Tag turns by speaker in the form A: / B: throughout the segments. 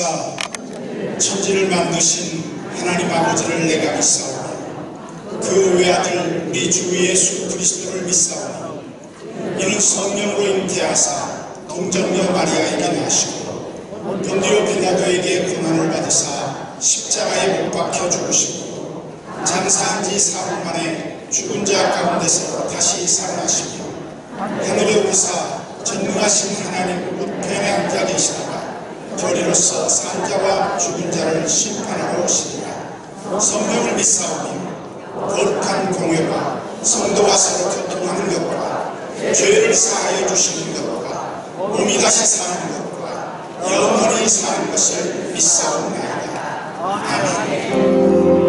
A: 하사 천지를 만드신 하나님 아버지를 내가 믿사오니 그 외아들 우리 주 예수 그리스도를 믿사오니 이는 성령으로 잉태하사 동정녀 마리아에게 나시고 본디오 빌라도에게 고난을 받으사 십자가에 못 박혀 죽으시고 장사한 지 사흘 만에 죽은 자 가운데서 다시 살아나시며 하늘에 오르사 전능하신 하나님 우편에 앉아 계시다가 저리로서 산 자와 죽은 자를 심판하러 오시리라. 성령을 믿사오니 거룩한 공회와 성도와 서로 교통하는 것과 죄를 사하여 주시는 것과 몸이 다시 사는 것과 영원히 사는 것을 믿사옵나이다. 아멘.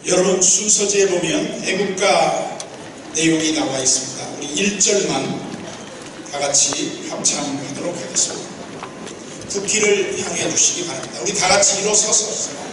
A: 여러분 순서지에 보면 애국가 내용이 나와 있습니다. 우리 1절만 다 같이 합창하도록 하겠습니다. 국기를 향해 주시기 바랍니다. 우리 다 같이 일어서서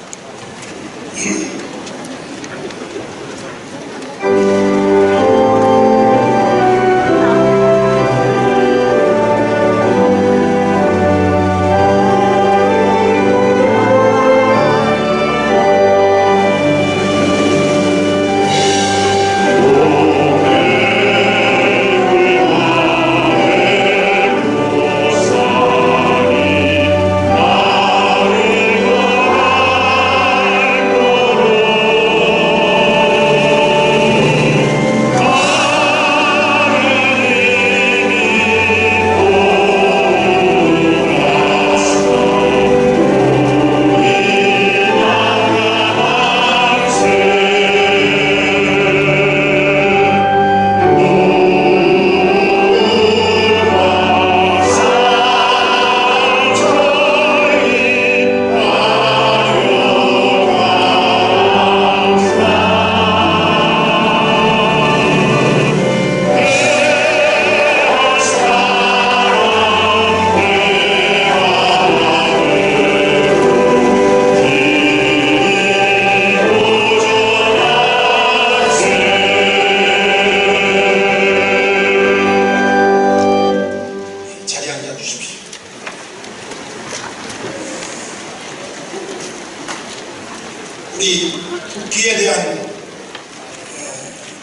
A: 우리 국기에 대한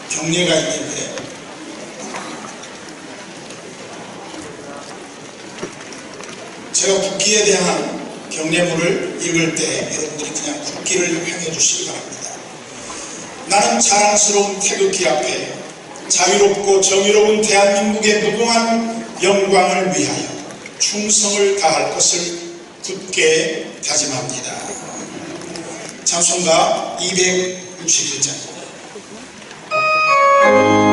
A: 경례가 있는데 제가 국기에 대한 경례물을 읽을 때 여러분들이 그냥 국기를 향해 주시기 바랍니다. 나는 자랑스러운 태극기 앞에 자유롭고 정의로운 대한민국의 무궁한 영광을 위하여 충성을 다할 것을 굳게 다짐합니다. 찬송가 261장.
B: Yeah.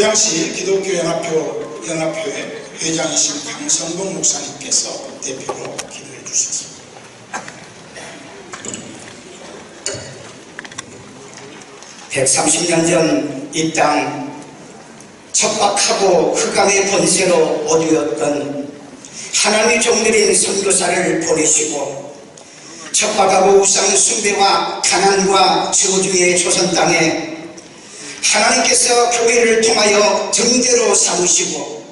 A: 고양시 기독교연합회 회장이신 강성봉 목사님께서 대표로 기도해 주셨습니다.
B: (130년) 전 이 땅 척박하고 흑암의 권세로 어두웠던 하나님의 종들인 선교사를 보내시고 척박하고 우상 숭배와 가난과 저주의 조선 땅에 하나님께서 교회를 통하여 등대로 삼으시고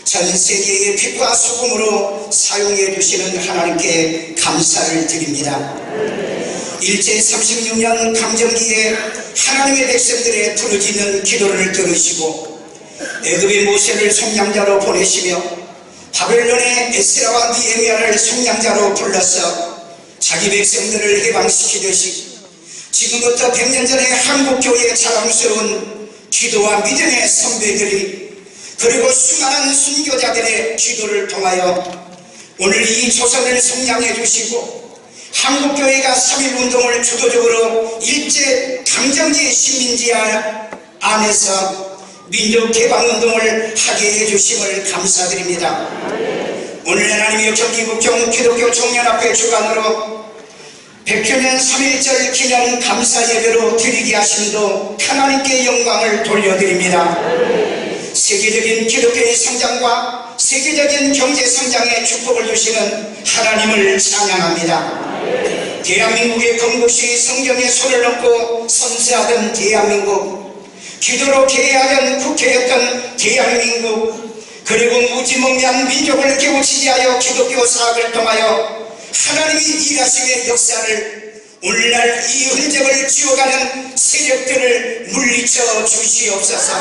B: 전 세계의 빛과 소금으로 사용해 주시는 하나님께 감사를 드립니다. 일제 36년 강점기에 하나님의 백성들의 부르짖는 기도를 들으시고 애굽의 모세를 속량자로 보내시며 바벨론의 에스라와 니에미아를 속량자로 불러서 자기 백성들을 해방시키듯이 지금부터 100년 전에 한국교회의 자랑스러운 기도와 믿음의 선배들이 그리고 수많은 순교자들의 기도를 통하여 오늘 이 조선을 속량해 주시고 한국교회가 3.1운동을 주도적으로 일제 강점기 식민지 안에서 민족개방운동을 하게 해주심을 감사드립니다. 오늘 하나님의 경기국경 기독교 청년합회 주관으로 100주년 3.1절 기념 감사예배로 드리게 하심도 하나님께 영광을 돌려드립니다. 세계적인 기독교의 성장과 세계적인 경제 성장의 축복을 주시는 하나님을 찬양합니다. 대한민국의 건국시 성경에 손을 얹고 선서하던 대한민국, 기도로 개혁하던 국회였던 대한민국, 그리고 무지몽매한 민족을 깨우치게 하여 기독교 사학을 통하여 하나님이 일하심의 역사를 오늘날 이 흔적을 지워가는 세력들을 물리쳐 주시옵소서.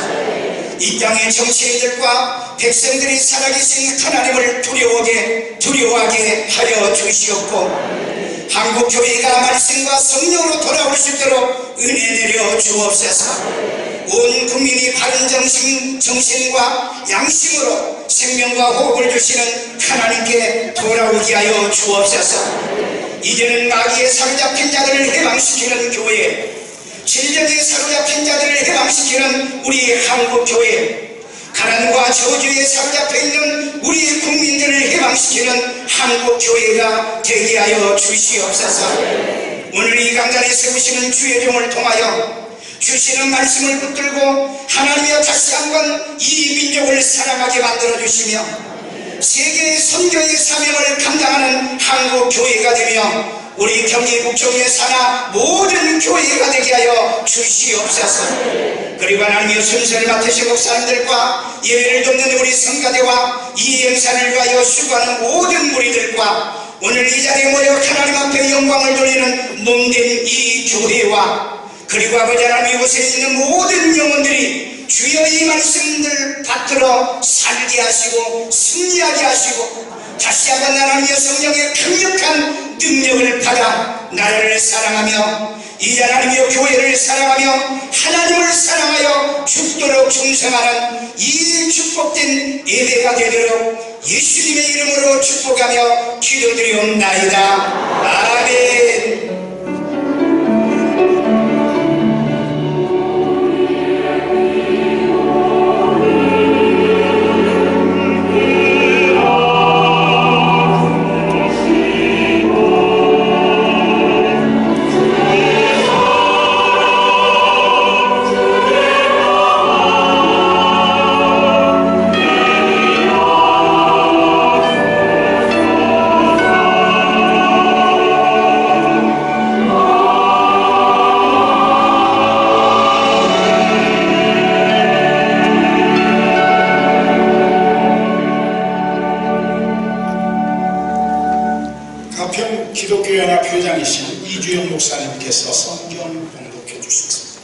B: 이 땅의 정치인들과 백성들이 살아계신 하나님을 두려워하게 하여 주시옵고 한국교회가 말씀과 성령으로 돌아올 수 있도록 은혜 내려 주옵소서. 온 국민이 바른 정신과 양심으로 생명과 호흡을 주시는 하나님께 돌아오게 하여 주옵소서. 이제는 마귀에 사로잡힌 자들을 해방시키는 교회, 질병에 사로잡힌 자들을 해방시키는 우리 한국교회, 가난과 저주에 사로잡혀 있는 우리 국민들을 해방시키는 한국교회가 되게 하여 주시옵소서. 오늘 이 강단에 세우시는 주의 종을 통하여 주시는 말씀을 붙들고 하나님이여 다시 한번 이 민족을 사랑하게 만들어주시며 세계의 선교의 사명을 감당하는 한국교회가 되며 우리 경기북청에 사나 모든 교회가 되게 하여 주시옵소서. 그리고 하나님의 순서를 맡으신 목사님들과 예배를 돕는 우리 성가대와 이 행사를 위하여 수고하는 모든 무리들과 오늘 이 자리에 모여 하나님 앞에 영광을 돌리는 몸된 이 교회와 그리고 아버지 하나님 이곳에 있는 모든 영혼들이 주여 이 말씀들 받들어 살게 하시고 승리하게 하시고 다시 한번 하나님의 성령의 강력한 능력을 받아 나라를 사랑하며 이 하나님의 교회를 사랑하며 하나님을 사랑하여 죽도록 충성하는 이 축복된 예배가 되도록 예수님의 이름으로 축복하며 기도드리옵나이다. 아멘.
A: 기독교연합 회장이신 이주영 목사님께서 성경 봉독해 주셨습니다.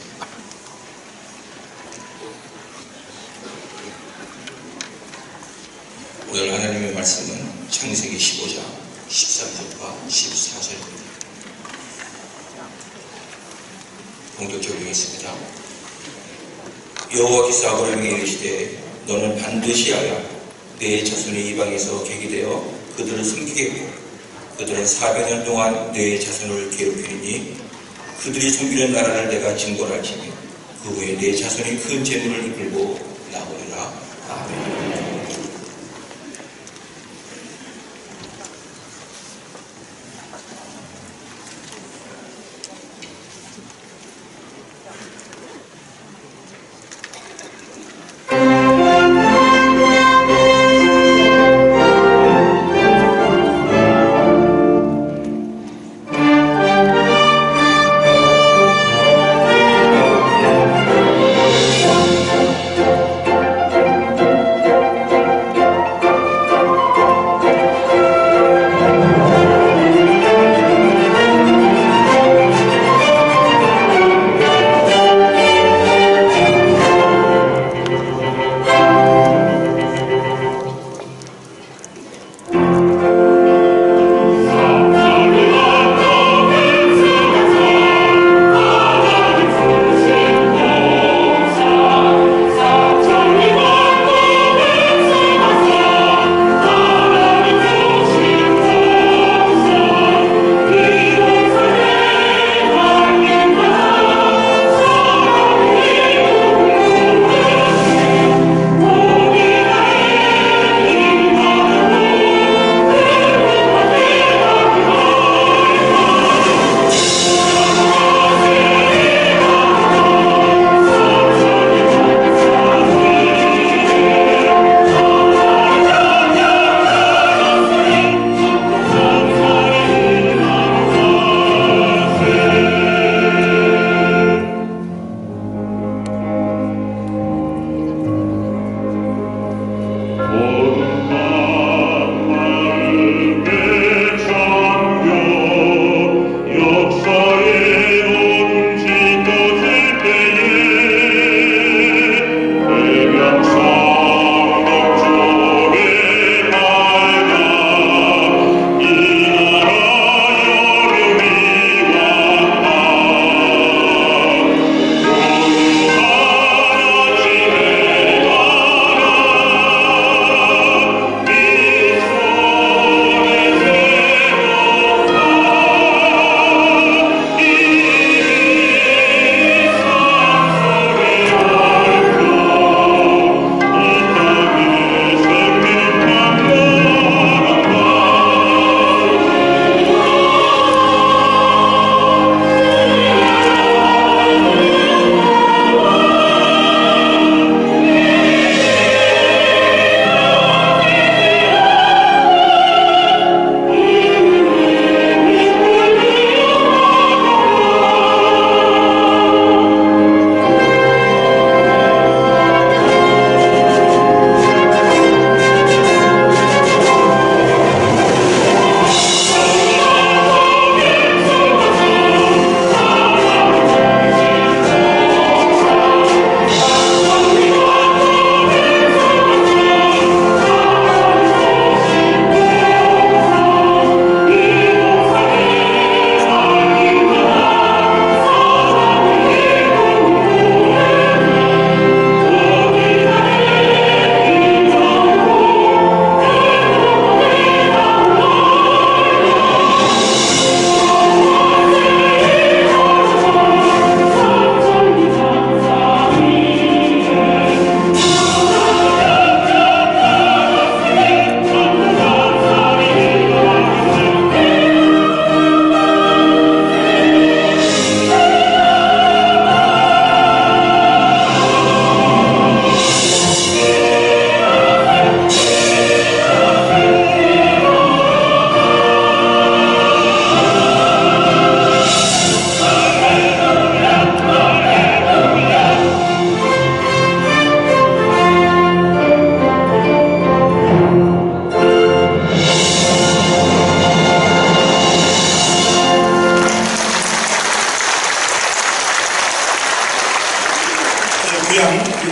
C: 오늘 하나님의 말씀은 창세기 15장 13절과 14절입니다. 봉독 적용했습니다. 여호와께서 아브라함에게 이르시되 너는 반드시 하여 내 자손이 이방에서 계기되어 그들을 섬기겠고 그들은 400년 동안 내 자손을 괴롭히니 그들이 섬기는 나라를 내가 징벌할지니 그 후에 내 자손이 큰 재물을 이끌고 나오리라. 아멘.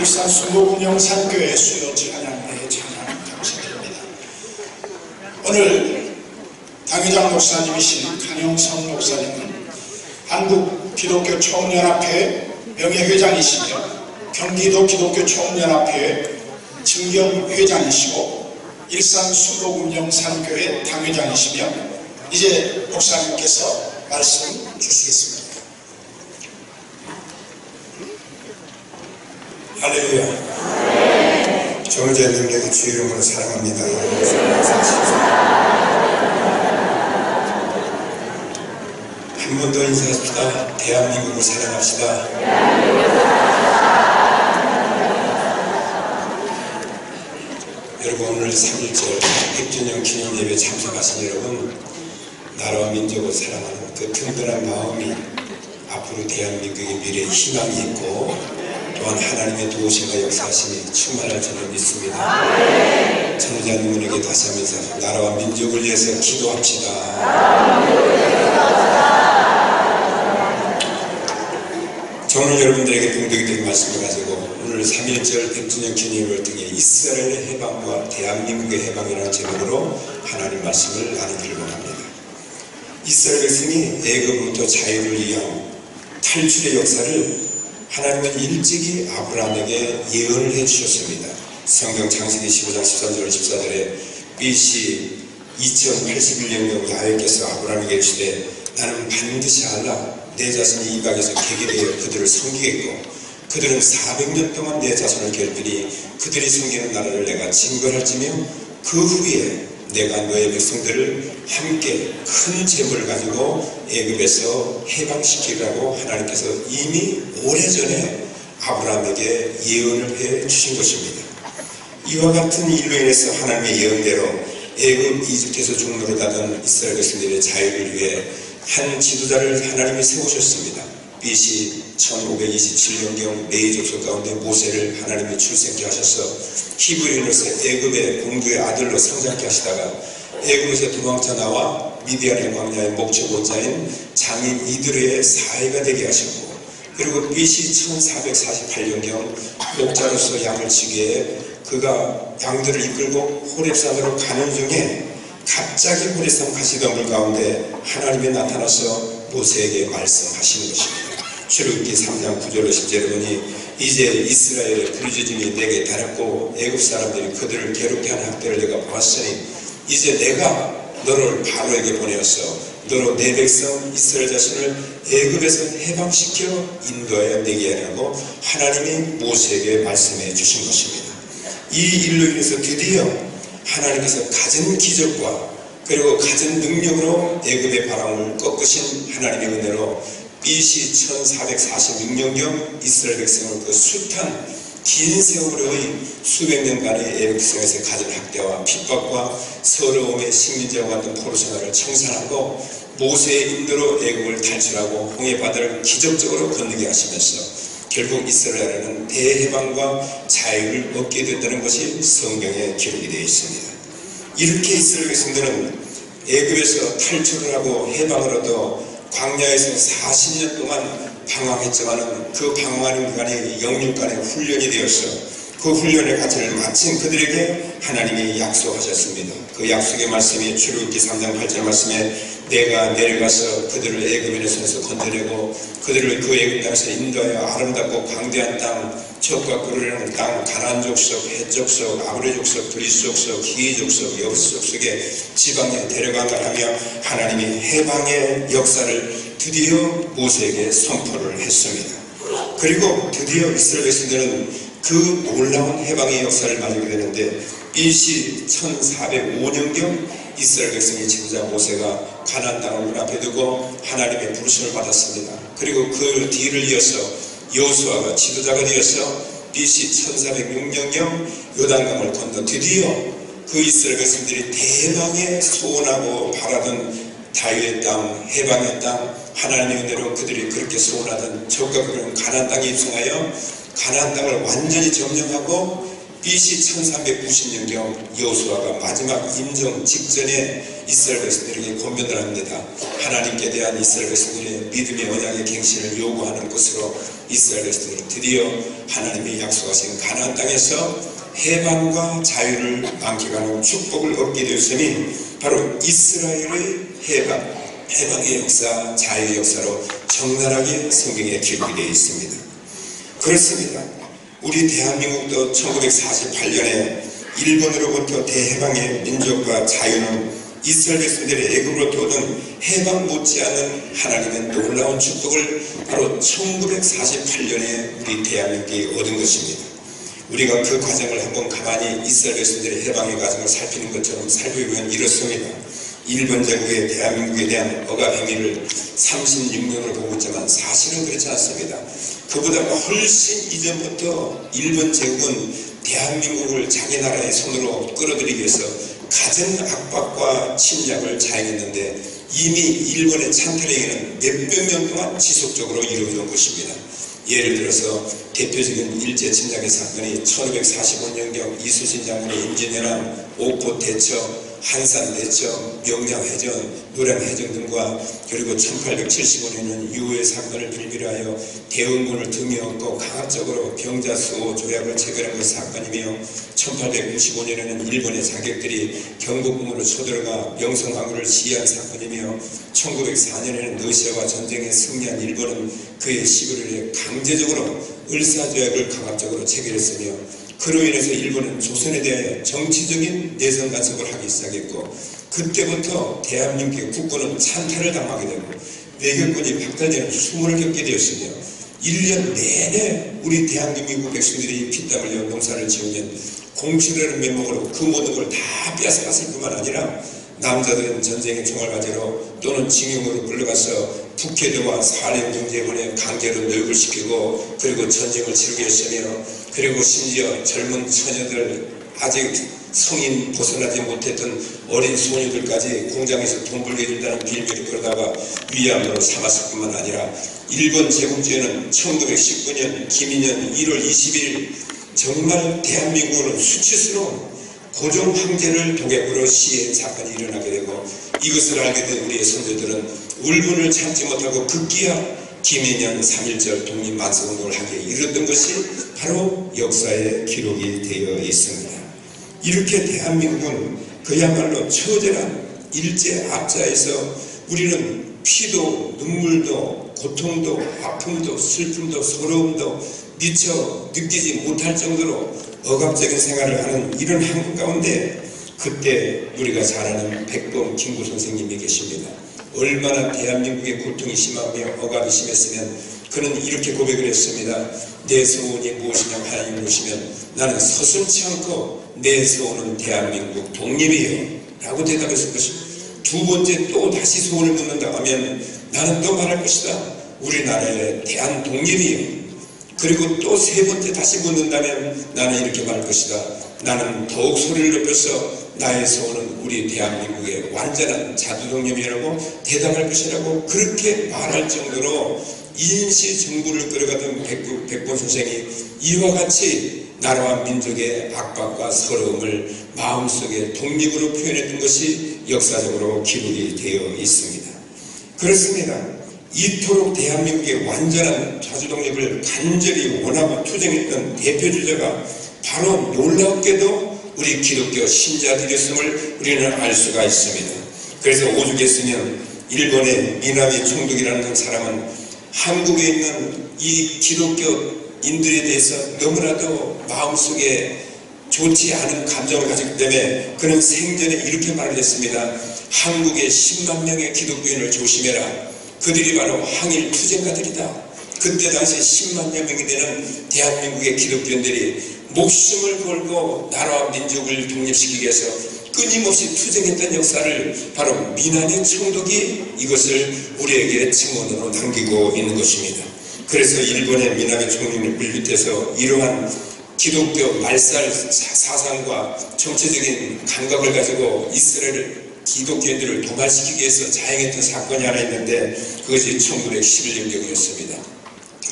A: 일산 수목운영산교회 수요 찬양의 찬양 감사드립니다. 오늘 당회장 목사님이신 강영선 목사님은 한국 기독교 총연합회 명예회장이시며 경기도 기독교 총연합회 증경회장이시고 일산 수목운영산교회 당회장이시며 이제 목사님께서 말씀 주시겠습니다. 할렐루야. 정죄 능력의 주 이름으로 사랑합니다. 한 번 더 인사합시다. 대한민국을 사랑합시다. 여러분, 오늘 3.1절 백주년 기념 예배 참석하신 여러분, 나라와 민족을 사랑하는 그 든든한 마음이 앞으로 대한민국의 미래에 희망이 있고 또한 하나님의 도우심과 역사하심이 충만할 줄을 믿습니다. 전자님에게 다시 하면서 나라와 민족을 위해서 기도합시다. 저는 여러분들에게 동덕이 된 말씀을 가지고 오늘 3.1절 백주년 기념을 통해 이스라엘의 해방과 대한민국의 해방이라는 제목으로 하나님 말씀을 나누기를 원합니다. 이스라엘 백성이 애굽으로부터 자유를 위한 탈출의 역사를 하나님은 일찍이 아브라함에게 예언을 해주셨습니다. 성경 창세기 15장 13절 14절에 BC 2081년경 야훼께서 아브라함에게 이르시되 나는 반드시 알라 내 자손이 이방에서 계기되어 그들을 섬기겠고 그들은 400년 동안 내 자손을 결핍하니 그들이 섬기는 나라를 내가 징벌할지며 그 후에 내가 너의 백성들을 함께 큰 재물을 가지고 애굽에서 해방시키라고 하나님께서 이미 오래전에 아브라함에게 예언을 해 주신 것입니다. 이와 같은 일로 인해서 하나님의 예언대로 애굽 이집트에서 종노릇하던 이스라엘 백성들의 자유를 위해 한 지도자를 하나님이 세우셨습니다. BC 1527년경 메이 족속 가운데 모세를 하나님이 출생케 하셔서 히브리인으로서 애굽의 공주의 아들로 성장케 하시다가 애굽에서 도망쳐 나와 미디안의 광야의 목초보자인 장인 이드르의 사회가 되게 하셨고 그리고 BC 1448년경 목자로서 양을 치기에 그가 양들을 이끌고 호렙산으로 가는 중에 갑자기 호렙산 가시덤불 가운데 하나님이 나타나서 모세에게 말씀하시는 것입니다. 출애굽기 3장 9절로 10절에 보니 이제 이스라엘의 부르짖음이 내게 달았고 애굽 사람들이 그들을 괴롭게 하는 학대를 내가 보았으니 이제 내가 너를 바로에게 보내어서 너로 내 백성 이스라엘 자손을 애굽에서 해방시켜 인도하여 내게 하라고 하나님이 모세에게 말씀해 주신 것입니다. 이 일로 인해서 드디어 하나님께서 가진 기적과 그리고 가진 능력으로 애굽의 바람을 꺾으신 하나님의 은혜로 BC 1446년경 이스라엘 백성을 그 숱한 긴 세월의 수백 년간의 애굽 백성에서 가진 학대와 핍박과 서러움의 식민지와 같은 포로 생활을 청산하고 모세의 인도로 애굽을 탈출하고 홍해 바다를 기적적으로 건너게 하시면서 결국 이스라엘은 대해방과 자유를 얻게 됐다는 것이 성경에 기록이 되어 있습니다. 이렇게 이스라엘 백성들은 애굽에서 탈출을 하고 해방을 얻어 광야에서 40년 동안 방황했지만 그 방황하는 기간이 영육간의 훈련이 되어서 그 훈련의 가치를 마친 그들에게 하나님이 약속하셨습니다. 그 약속의 말씀이 출애굽기 3장 8절 말씀에 내가 내려가서 그들을 애굽인의 손에서 건져내고 그들을 그 애굽 땅에서 인도하여 아름답고 광대한 땅 적과 꿀을 땅 가나안 족속, 헷 족속, 아브레 족속, 브리스 족속, 기이 족속, 여부스 족속의 지방에 데려가라 하며 하나님이 해방의 역사를 드디어 모세에게 선포를 했습니다. 그리고 드디어 이스라엘 백성들은 그 놀라운 해방의 역사를 맞이하게 되는데 BC 1405년경 이스라엘 백성의 지도자 모세가 가나안 땅을 눈앞에 두고 하나님의 부르심을 받았습니다. 그리고 그 뒤를 이어서 여호수아가 지도자가 되어서 BC 1406년경 요단강을 건너 드디어 그 이스라엘 백성들이 대망의 소원하고 바라던 자유의 땅, 해방의 땅, 하나님의 은혜로 그들이 그렇게 소원하던 적과 그런 가나안 땅에 입성하여 가나안 땅을 완전히 점령하고 BC 1390년경 여호수아가 마지막 임종 직전에 이스라엘 백성들에게 권면을 합니다. 하나님께 대한 이스라엘 백성들의 믿음의 언약의 갱신을 요구하는 것으로 이스라엘 백성들은 드디어 하나님이 약속하신 가나안 땅에서 해방과 자유를 만끽하는 축복을 얻게 되었으니 바로 이스라엘의 해방의 역사, 자유의 역사로 적나라하게 성경에 기록이 되어 있습니다. 그렇습니다. 우리 대한민국도 1948년에 일본으로부터 대해방의 민족과 자유는 이스라엘 백성들의 애굽으로부터 얻은 해방 못지않은 하나님의 놀라운 축복을 바로 1948년에 우리 대한민국이 얻은 것입니다.
D: 우리가 그 과정을 한번 가만히 이스라엘 백성들의 해방의 과정을 살피는 것처럼 살펴보면 이렇습니다. 일본 제국의 대한민국에 대한 억압 행위를 36년으로 보고 있지만 사실은 그렇지 않습니다. 그보다 훨씬 이전부터 일본 제국은 대한민국을 자기 나라의 손으로 끌어들이기 위해서 가진 압박과 침략을 자행했는데 이미 일본의 찬탈행위는 몇백 년 동안 지속적으로 이루어진 것입니다. 예를 들어서 대표적인 일제 침략의 사건이 1545년경 이순신 장군의 임진왜란, 옥포 대처, 한산 대처, 명량해전, 노량해전 등과 그리고 1875년에는 유해 사건을 빌미로 대원군을 등에 업고 강압적으로 병자수호 조약을 체결한 그 사건이며 1895년에는 일본의 자객들이 경복궁으로 쳐들어가 명성황후를 시해한 사건이며 1904년에는 러시아와 전쟁에 승리한 일본은 그의 11월에 강제적으로 을사조약을 강압적으로 체결했으며 그로 인해서 일본은 조선에 대해 정치적인 내선 간섭을 하기 시작했고 그때부터 대한민국의 국군은 찬탈을 당하게 되고 외교권이 박탈되는 수모를 겪게 되었으며 1년 내내 우리 대한민국 백성들이 피땀 흘려 농사를 지으면 공실이라는 면목으로 그 모든 걸 다 빼앗아갔을 뿐만 아니라 남자들은 전쟁의 총을 가지러 또는 징용으로 끌려가서 북해도와 사령경제원에 강제로 뇌업을 시키고 그리고 전쟁을 치르게 했으며 그리고 심지어 젊은 처녀들 아직 성인 벗어나지 못했던 어린 소녀들까지 공장에서 돈 벌게 해준다는 빌미를 끌어다가 위안으로 삼았을 뿐만 아니라 일본 제국주의는 1919년 김인년 1월 20일 정말 대한민국은 수치스러운 고종 황제를 독약으로 시해한 사건이 일어나게 되고 이것을 알게 된 우리의 선조들은 울분을 참지 못하고 급기야 김인년 3.1절 독립만세운동을 하기에 이르렀던 것이 바로 역사에 기록이 되어 있습니다. 이렇게 대한민국은 그야말로 처절한 일제 압자에서 우리는 피도 눈물도 고통도 아픔도 슬픔도 서러움도 미처 느끼지 못할 정도로 억압적인 생활을 하는 이런 한국 가운데 그때 우리가 잘 아는 백범 김구 선생님이 계십니다. 얼마나 대한민국의 고통이 심하며 억압이 심했으면 그는 이렇게 고백을 했습니다. 내 소원이 무엇이냐 하나님 물으시면 나는 서슴지 않고 내 소원은 대한민국 독립이에요 라고 대답했을 것입니다. 두 번째 또 다시 소원을 묻는다 하면 나는 또 말할 것이다. 우리나라의 대한 독립이에요. 그리고 또 세 번째 다시 묻는다면 나는 이렇게 말할 것이다. 나는 더욱 소리를 높여서 나의 소원은 우리 대한민국의 완전한 자주독립이라고 대답할 것이라고 그렇게 말할 정도로 인시정부를 끌어가던 백범 선생이 이와 같이 나라와 민족의 압박과 서러움을 마음속에 독립으로 표현했던 것이 역사적으로 기록이 되어 있습니다. 그렇습니다. 이토록 대한민국의 완전한 자주독립을 간절히 원하고 투쟁했던 대표주자가 바로 놀랍게도 우리 기독교 신자들이었음을 우리는 알 수가 있습니다. 그래서 오죽했으면 일본의 미나미 총독이라는 사람은 한국에 있는 이 기독교인들에 대해서 너무나도 마음속에 좋지 않은 감정을 가졌기 때문에 그는 생전에 이렇게 말을 했습니다. 한국의 10만 명의 기독교인을 조심해라. 그들이 바로 항일 투쟁가들이다. 그때 당시 10만여 명이 되는 대한민국의 기독교인들이 목숨을 걸고 나라와 민족을 독립시키기 위해서 끊임없이 투쟁했던 역사를 바로 미나미 총독이 이것을 우리에게 증언으로 남기고 있는 것입니다. 그래서 일본의 미나미 총독을 비롯해서 이러한 기독교 말살 사상과 정치적인 감각을 가지고 이스라엘 기독교인들을 도발시키기 위해서 자행했던 사건이 하나 있는데 그것이 1911년경이었습니다.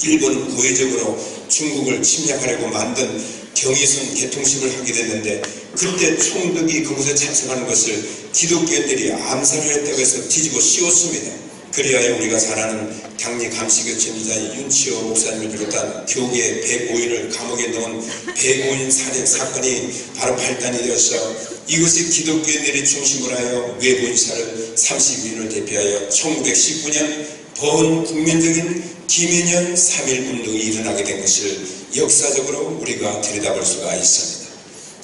D: 일본은 고의적으로 중국을 침략하려고 만든 경의선 개통식을 하게 됐는데 그때 총독이 그곳에 참석하는 것을 기독교인들이 암살을 했다고 해서 뒤집어 씌웠습니다. 그리하여 우리가 잘 아는 당리 감시교 전지자인 윤치호 목사님을 비롯한 교계 105인을 감옥에 넣은 105인 살인 사건이 바로 발단이 되어서 이것이 기독교인들이 중심으로 하여 외부인사를 32인을 대표하여 1919년 범국민적인 김인년 3.1운동이 일어나게 된 것을 역사적으로 우리가 들여다볼 수가 있습니다.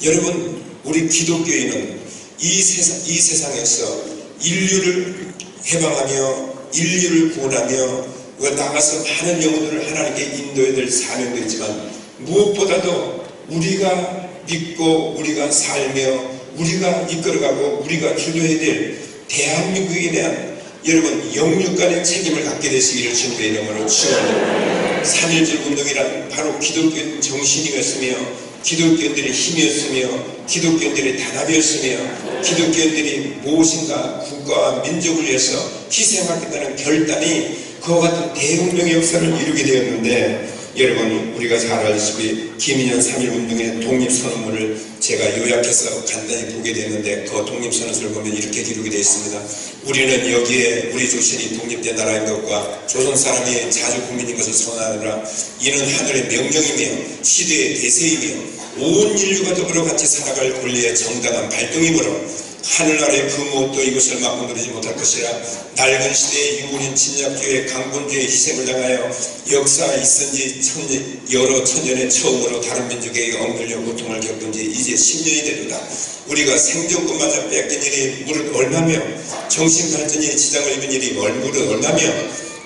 D: 여러분, 우리 기독교인은 이 세상에서 인류를 해방하며 인류를 구원하며 나가서 많은 영혼들을 하나님께 인도해야 될 사명도 있지만 무엇보다도 우리가 믿고 우리가 살며 우리가 이끌어가고 우리가 주도해야 될 대한민국에 대한 여러분 영육간의 책임을 갖게 되시기를 주님의 이름으로 축원합니다. 3.1절 운동이란 바로 기독교 정신이었으며 기독교인들의 힘이었으며 기독교인들의 단합이었으며 기독교인들이 무엇인가 국가와 민족을 위해서 희생하겠다는 결단이 그와 같은 대혁명의 역사를 이루게 되었는데, 여러분 우리가 잘 알다시피 김인현 3.1운동의 독립선언문을 제가 요약해서 간단히 보게 됐는데, 그 독립선언서를 보면 이렇게 기록이 되어 있습니다. 우리는 여기에 우리 조선이 독립된 나라인 것과 조선 사람이 자주 국민인 것을 선언하노라. 이는 하늘의 명령이며 시대의 대세이며 온 인류가 더불어 같이 살아갈 권리의 정당한 발동이므로 하늘 아래 그 무엇도 이것을 막고 누리지 못할 것이라. 낡은 시대의 유물인 침략주의 강권주의 희생을 당하여 역사가 있은 지 여러 천년의 처음으로 다른 민족에게 억눌려 고통을 겪은 지 이제 10년이 되도다. 우리가 생존권마저 뺏긴 일이 무릇 얼마며 정신발전이 지장을 입은 일이 무릇 얼마며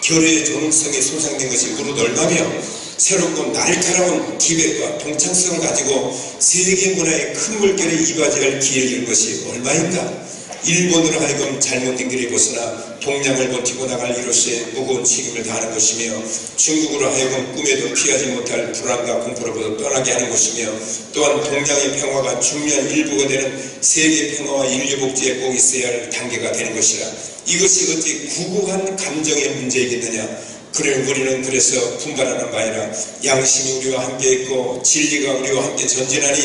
D: 결의의 존엄성이 손상된 것이 무릇 얼마며 새롭고 날카로운 기백과 동창성을 가지고 세계 문화의 큰 물결에 이바지할 기회를 준 것이 얼마인가. 일본으로 하여금 잘못된 길을 벗어나 동양을 버티고 나갈 이로서의 무거운 책임을 다하는 것이며, 중국으로 하여금 꿈에도 피하지 못할 불안과 공포로부터 떠나게 하는 것이며, 또한 동양의 평화가 중요한 일부가 되는 세계 평화와 인류 복지에 꼭 있어야 할 단계가 되는 것이라. 이것이 어찌 구구한 감정의 문제이겠느냐. 그래 우리는 그래서 분발하는 바이라. 양심이 우리와 함께 있고 진리가 우리와 함께 전진하니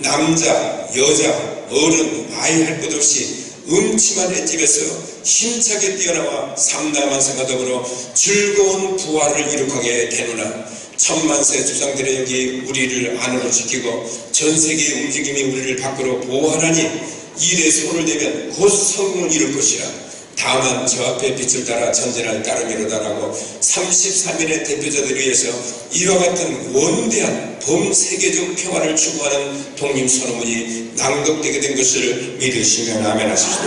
D: 남자, 여자, 어른, 아이 할 것 없이 음침한 횟집에서 힘차게 뛰어나와 삼남한성과 더불어 즐거운 부활을 이룩하게 되노라. 천만세 조상들의 여기 우리를 안으로 지키고 전세계의 움직임이 우리를 밖으로 보호하나니 일에 손을 대면 곧 성공을 이룰 것이라. 다만 저 앞에 빛을 따라 전진할 따름이로다라고 33인의 대표자들을 위해서 이와 같은 원대한 범세계적 평화를 추구하는 독립선언문이 낭독되게 된 것을 믿으시면 아멘 하십시오.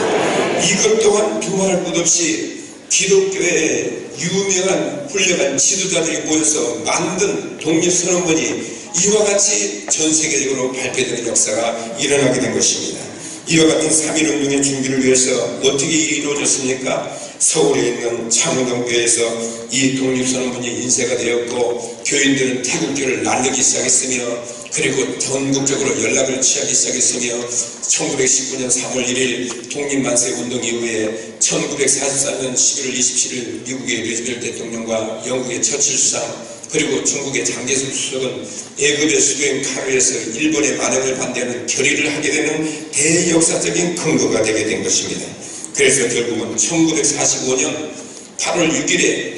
D: 이것 또한 두말할 것 없이 기독교의 유명한 훌륭한 지도자들이 모여서 만든 독립선언문이 이와 같이 전 세계적으로 발표되는 역사가 일어나게 된 것입니다. 이와 같은 3.1운동의 준비를 위해서 어떻게 이루어졌습니까? 서울에 있는 창원동교회에서 이 독립선언문이 인쇄가 되었고, 교인들은 태국교를 날리기 시작했으며, 그리고 전국적으로 연락을 취하기 시작했으며, 1919년 3월 1일 독립만세 운동 이후에 1944년 11월 27일 미국의 루즈벨트 대통령과 영국의 처칠 수상, 그리고 중국의 장제숙 수석은 애굽의 수도인 카루에서 일본의 만행을 반대하는 결의를 하게 되는 대역사적인 근거가 되게 된 것입니다. 그래서 결국은 1945년 8월 6일에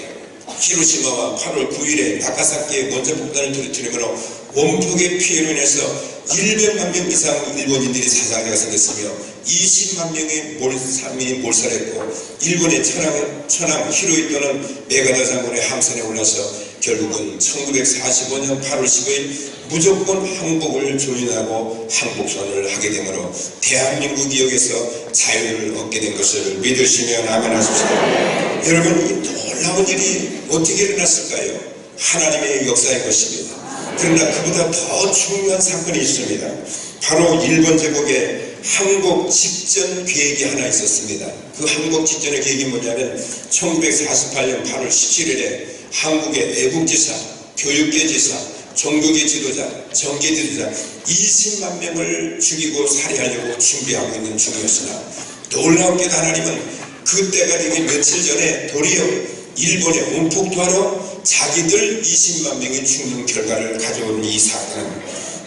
D: 히로시마와 8월 9일에 나가사키에 원전 폭탄을 터뜨리므로 원폭의 피해로 인해서 100만 명 이상 일본인들이 사상자가 생겼으며 20만 명의 사람이 몰살했고, 일본의 천황 히로히토는 메가다 장군의 함선에 올라서 결국은 1945년 8월 15일 무조건 항복을 조인하고 항복선언을 하게 되므로 대한민국 기억에서 자유를 얻게 된 것을 믿으시면 아멘 하십시오. 여러분, 이 놀라운 일이 어떻게 일어났을까요? 하나님의 역사의 것입니다. 그러나 그보다 더 중요한 사건이 있습니다. 바로 일본 제국의 항복 직전 계획이 하나 있었습니다. 그 항복 직전의 계획이 뭐냐면 1948년 8월 17일에 한국의 애국지사, 교육계지사, 종교계 지도자, 정계 지도자 20만 명을 죽이고 살해하려고 준비하고 있는 중이었으나, 놀라운게도 하나님은 그때가 되기 며칠 전에 도리어 일본에 온폭투하러 자기들 20만 명이 죽는 결과를 가져온 이 사건은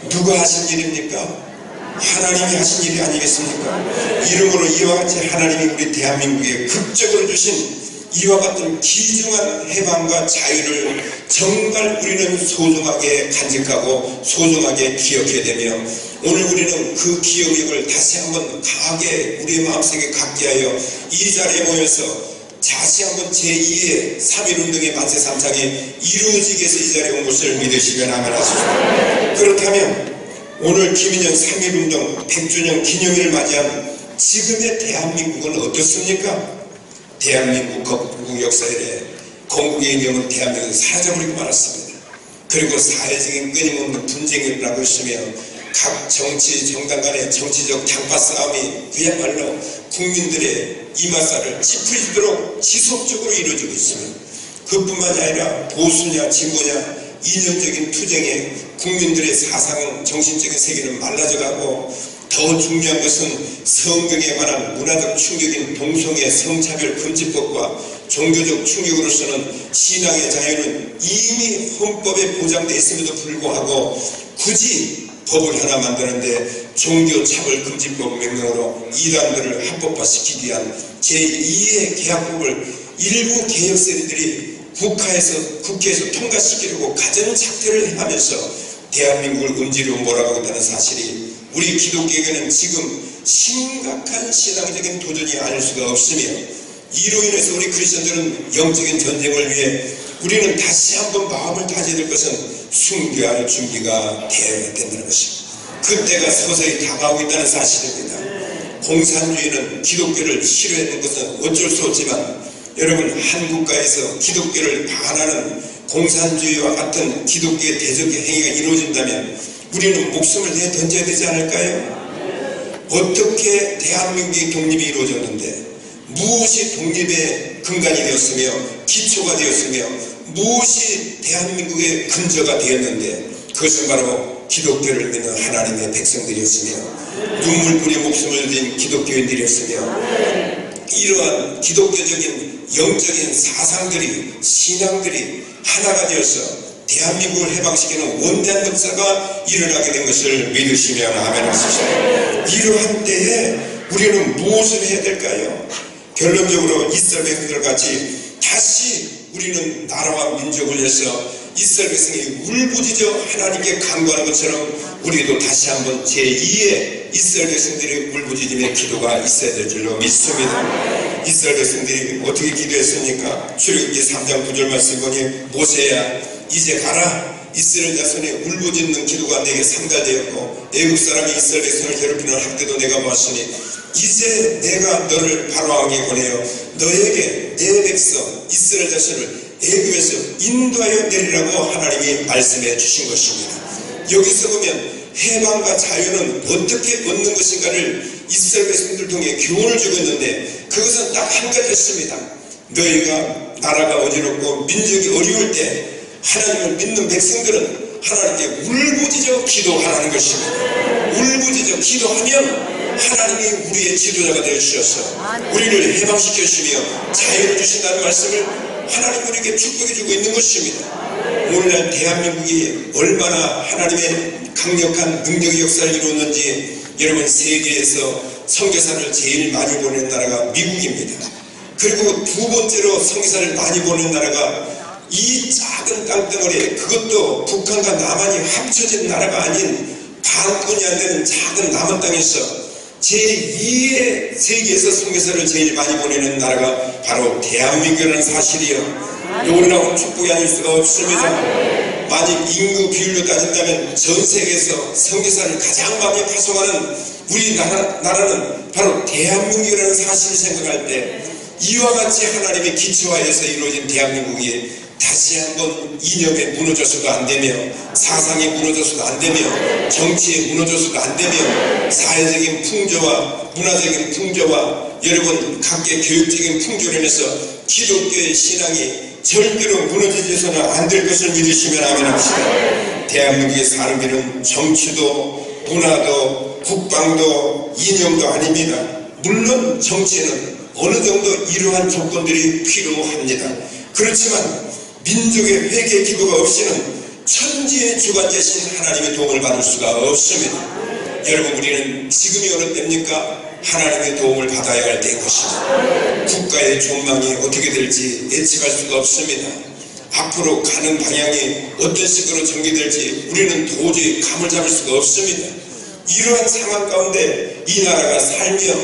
D: 누가 하신 일입니까? 하나님이 하신 일이 아니겠습니까? 이러므로 이와 같이 하나님이 우리 대한민국에 극적으로 주신 이와 같은 귀중한 해방과 자유를 정말 우리는 소중하게 간직하고 소중하게 기억해야 되며, 오늘 우리는 그 기억력을 다시 한번 강하게 우리의 마음속에 갖게 하여 이 자리에 모여서 다시 한번 제2의 3.1운동의 만세 3창이 이루어지게 해서 이 자리에 온 것을 믿으시면 아멘 하십시오. 그렇다면 오늘 김인현 3.1운동 100주년 기념일을 맞이한 지금의 대한민국은 어떻습니까? 대한민국 건국 역사에 건국의 이념은 대한민국에서 사라져버리고 말았습니다. 그리고 사회적인 끊임없는 분쟁이 일어나고 있으며 각 정치 정당 간의 정치적 장파 싸움이 그야말로 국민들의 이마살을 찌푸리도록 지속적으로 이루어지고 있습니다. 그뿐만이 아니라 보수냐 진보냐 이념적인 투쟁에 국민들의 사상 정신적인 세계는 말라져가고 더 중요한 것은 성경에 관한 문화적 충격인 동성애 성차별 금지법과 종교적 충격으로서는 신앙의 자유는 이미 헌법에 보장되어 있음에도 불구하고 굳이 법을 하나 만드는데 종교차별금지법 명령으로 이단들을 합법화시키기 위한 제2의 개혁법을 일부 개혁 세력들이 국회에서 통과시키려고 가전착퇴를 행하면서 대한민국을 음지로 몰아가고 있다는 사실이 우리 기독교에게는 지금 심각한 신앙적인 도전이 아닐 수가 없으며 이로 인해서 우리 크리스천들은 영적인 전쟁을 위해 우리는 다시 한번 마음을 다져야 될 것은 순교할 준비가 되어야 된다는 것입니다. 그때가 서서히 다가오고 있다는 사실입니다. 공산주의는 기독교를 싫어하는 것은 어쩔 수 없지만 여러분 한국가에서 기독교를 반하는 공산주의와 같은 기독교의 대적의 행위가 이루어진다면 우리는 목숨을 내던져야 되지 않을까요? 어떻게 대한민국의 독립이 이루어졌는데 무엇이 독립의 근간이 되었으며 기초가 되었으며 무엇이 대한민국의 근저가 되었는데 그것은 바로 기독교를 믿는 하나님의 백성들이었으며 눈물 뿌려 목숨을 든 기독교인들이었으며 이러한 기독교적인 영적인 사상들이 신앙들이 하나가 되어서 대한민국을 해방시키는 원대한 역사가 일어나게 된 것을 믿으시면 아멘 하십시오. 이러한 때에 우리는 무엇을 해야 될까요? 결론적으로 이스라엘 백성들 같이 다시 우리는 나라와 민족을 위해서 이스라엘 백성이 울부짖어 하나님께 간구하는 것처럼 우리도 다시 한번 제2의 이스라엘 백성들의 울부짖음의 기도가 있어야 될 줄로 믿습니다. 이스라엘 백성들이 어떻게 기도했습니까? 출애굽기 3장 9절 말씀 보니 모세야 이제 가라. 이스라엘 자손의 울부짖는 기도가 내게 상달되었고 애국 사람이 이스라엘 백성을 괴롭히는 학대도 내가 보았으니 이제 내가 너를 바로왕에게 보내어 너에게 내 백성 이스라엘 자손을 애굽에서 인도하여 내리라고 하나님이 말씀해 주신 것입니다. 여기서 보면 해방과 자유는 어떻게 얻는 것인가를 이스라엘 백성들 통해 교훈을 주고 있는데 그것은 딱 한 가지였습니다. 너희가 나라가 어지럽고 민족이 어려울 때 하나님을 믿는 백성들은 하나님께 울부짖어 기도하라는 것입니다. 울부짖어 기도하면 하나님이 우리의 지도자가 되어주셔서 우리를 해방시켜 주시며 자유를 주신다는 말씀을 하나님 우리에게 축복해 주고 있는 것입니다. 오늘날 대한민국이 얼마나 하나님의 강력한 능력의 역사를 이루었는지 여러분 세계에서 선교사를 제일 많이 보낸 나라가 미국입니다. 그리고 두 번째로 선교사를 많이 보낸 나라가 이 작은 땅덩어리에 그것도 북한과 남한이 합쳐진 나라가 아닌 반뿐이 안 되는 작은 남한 땅에서 제2의 세계에서 선교사를 제일 많이 보내는 나라가 바로 대한민국이라는 사실이요. 놀라운 축복이 아닐 수가 없습니다. 만약 인구 비율로 따진다면 전 세계에서 선교사를 가장 많이 파송하는 우리나라는 바로 대한민국이라는 사실을 생각할 때 이와 같이 하나님의 기초하에서 이루어진 대한민국이 다시 한번 이념에 무너져서도 안 되며 사상에 무너져서도 안 되며 정치에 무너져서도 안 되며 사회적인 풍조와 문화적인 풍조와 여러분 각계 교육적인 풍조로 인해서 기독교의 신앙이 절대로 무너지서는 안 될 것을 믿으시면 아멘 합시다. 대한민국의 사는 길은 정치도 문화도 국방도 이념도 아닙니다. 물론 정치에는 어느 정도 이러한 조건들이 필요합니다. 그렇지만 민족의 회개 기도가 없이는 천지의 주관자신 하나님의 도움을 받을 수가 없습니다. 여러분 우리는 지금이 어느 때입니까? 하나님의 도움을 받아야 할 때인 것입니다. 국가의 전망이 어떻게 될지 예측할 수가 없습니다. 앞으로 가는 방향이 어떤 식으로 전개될지 우리는 도저히 감을 잡을 수가 없습니다. 이러한 상황 가운데 이 나라가 살며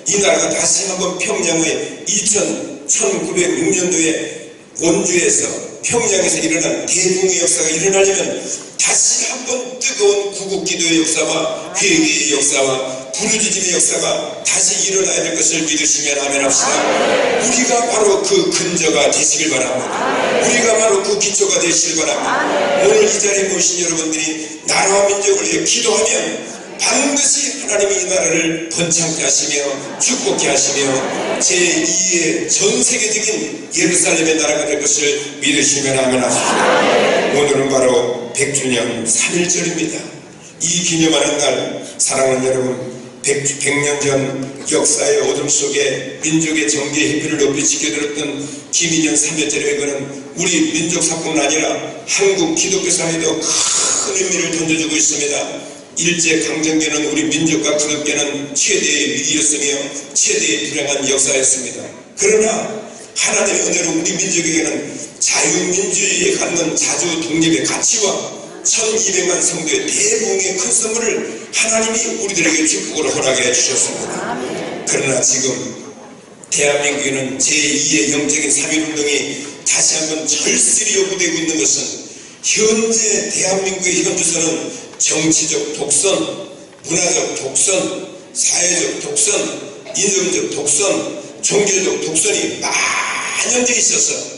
D: 이 나라가 다시 한번 평양의 1906년도에 원주에서 평양에서 일어난 대붕의 역사가 일어나려면 다시 한번 뜨거운 구국기도의 역사와 회개의 역사와 부르짖음의 역사가 다시 일어나야 될 것을 믿으시면 아멘 합시다. 우리가 바로 그 근저가 되시길 바랍니다. 우리가 바로 그 기초가 되시길 바랍니다. 오늘 오늘 이 자리에 모신 여러분들이 나라와 민족을 위해 기도하면 반드시 하나님이 이 나라를 번창케 하시며 축복케 하시며 제2의 전세계적인 예루살렘의 나라가 될 것을 믿으시면 아멘 하십시오. 오늘은 바로 100주년 3.1절입니다. 이 기념하는 날 사랑하는 여러분, 100년 전 역사의 어둠 속에 민족의 정계의 햇빛을 높이 지켜들었던 김인현 3.1절의 그는 우리 민족사뿐 아니라 한국 기독교 사회에도 큰 의미를 던져주고 있습니다. 일제강점기는 우리 민족과 기독교는 최대의 위기였으며 최대의 불행한 역사였습니다. 그러나 하나님의 은혜로 우리 민족에게는 자유민주주의에 갖는 자주 독립의 가치와 1200만 성도의 대부흥의 큰 선물을 하나님이 우리들에게 축복으로 허락해 주셨습니다. 그러나 지금 대한민국에는 제2의 영적인 3.1운동이 다시 한번 절실히 요구되고 있는 것은 현재 대한민국의 현주소는 정치적 독선, 문화적 독선, 사회적 독선, 이념적 독선, 종교적 독선이 만연되어 있어서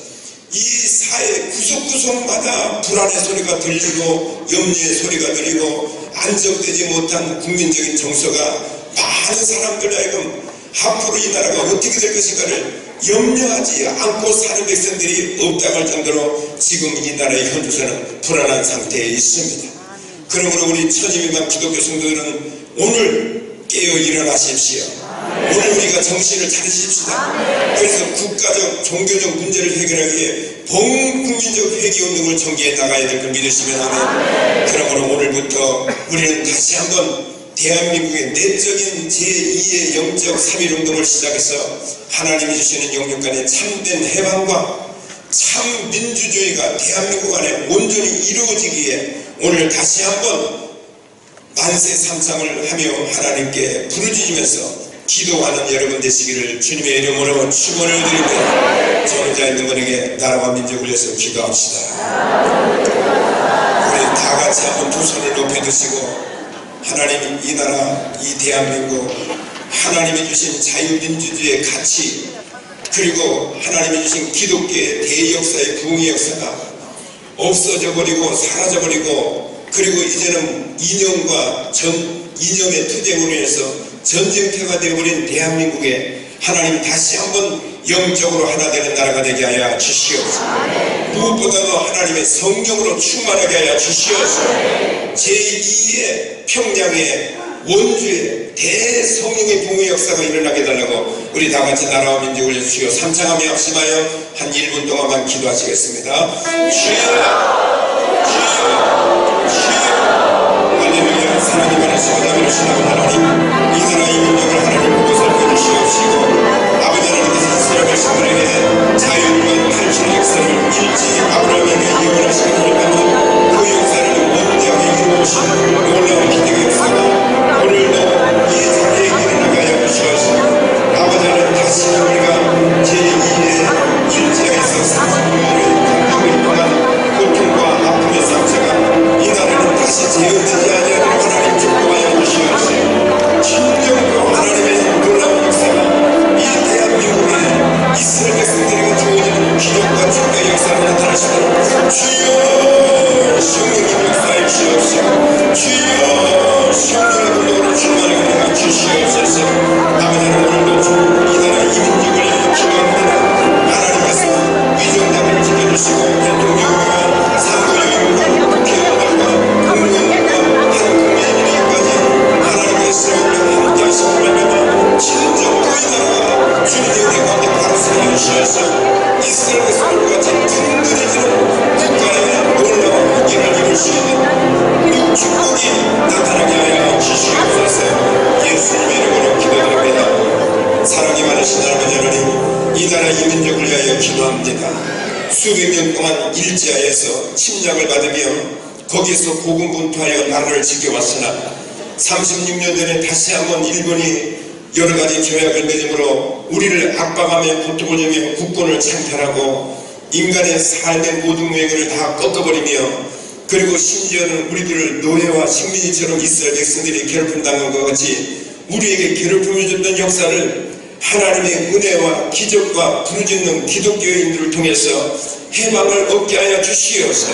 D: 이 사회 구석구석마다 불안의 소리가 들리고 염려의 소리가 들리고 안정되지 못한 국민적인 정서가 많은 사람들 하여금 앞으로 이 나라가 어떻게 될 것인가를 염려하지 않고 사는 백성들이 없다고 할 정도로 지금 이 나라의 현주소는 불안한 상태에 있습니다. 그러므로 우리 1200만 기독교 성도들은 오늘 깨어 일어나십시오. 오늘 우리가 정신을 차리십시다. 그래서 국가적 종교적 문제를 해결하기 위해 범국민적 회개운동을 전개해 나가야 될 걸 믿으시면 하면, 그러므로 오늘부터 우리는 다시 한번 대한민국의 내적인 제2의 영적 3.1운동을 시작해서 하나님이 주시는 영육 간의 참된 해방과 참 민주주의가 대한민국 안에 온전히 이루어지기에 오늘 다시 한번 만세 삼창을 하며 하나님께 부르짖으면서 기도하는 여러분 되시기를 주님의 이름으로 축원을 드립니다. 저자 있는 분에게 나라와 민족을 위해서 기도합시다. 우리 다 같이 한번 두 손을 높여 드시고 하나님, 이 나라, 이 대한민국, 하나님이 주신 자유민주주의의 가치, 그리고 하나님이 주신 기독교의 대역사의 부흥의 역사가 없어져 버리고 사라져 버리고, 그리고 이제는 이념과 이념의 투쟁으로 인해서 전쟁터가 되어버린 대한민국에 하나님 다시 한번 영적으로 하나 되는 나라가 되게 하여 주시옵소서. 무엇보다도 하나님의 성령으로 충만하게 하여 주시옵소서. 제2의 평양의 원주의 대성령의 부흥의 역사가 일어나게 해달라고 우리 다같이 나라와 민족을 해주시고 삼창하며 합심하여 한 1분 동안만 기도하시겠습니다. 주여, 주여, 주여. 할렐루야. 하나님 안에서 오다미를 신하고 하나님, 이 나라 이 민족을 하나님 보고 살펴주시옵시고, 아버지 하나님께서 이스라엘 백성들에게 자유와 탈출의 역사를 일찍이 아브라함에게 예언하시고 하나님, 그 역사를 원대하게 이루어오신 놀라운 기적의 역사가 오늘도 이 자리에 일어나게 하여 주시옵소서. 아버지 하나님, 다시 우리가 제2의 일제에서 40년을 강력을 동안 고통과 아픔의 상처가 이 나라는 다시 재현되지 아니하도록 하나님 축복하여 주시옵소서. 진정으로 하나님의 놀라운 역사가 이 대한민국에 이스라엘 백성들에게 주어지는 기적과 축복의 역사를 나타나시도록 주여 성령님 역사해 주시옵소서. 주여 성령의 능력으로 충만하게 하여 주시옵소서. 아버지 하나님, 오늘도 이 나라 이 민족을 위해 기도합니다. 하나님께서 위정자들을 지켜주시고 대통령과 상부여인과 국회의원과 공무원과 한국민에게까지 하나님께서 우리와 함께 하시고 말미암아 진정으로 이 나라가 주님의 은혜 가운데 바로 서게 하시옵소서. 이스라엘 백성들과 같이 든든해지는 국가의 놀라운 일을 이룰 수 있는 축복이 나타나게 하여 주시옵소서. 예수님의 이름으로 기도드립니다. 사랑이 많으신 아버지 하나님, 이 나라 이 민족을 위하여 기도합니다. 수백 년 동안 일제하에서 침략을 받으며 거기에서 고군분투하여 나라를 지켜왔으나 36년 전에 다시 한번 일본이 여러 가지 조약을 맺음으로 우리를 압박하며 고통을 주며 국권을 창탈하고 인간의 삶의 모든 명예를 다 꺾어버리며, 그리고 심지어는 우리들을 노예와 식민지처럼 이스라엘 백성들이 괴롭힘 당한 것 같이 우리에게 괴롭힘을 줬던 역사를 하나님의 은혜와 기적과 부르짖는 기독교인들을 통해서 해방을 얻게 하여 주시옵소서.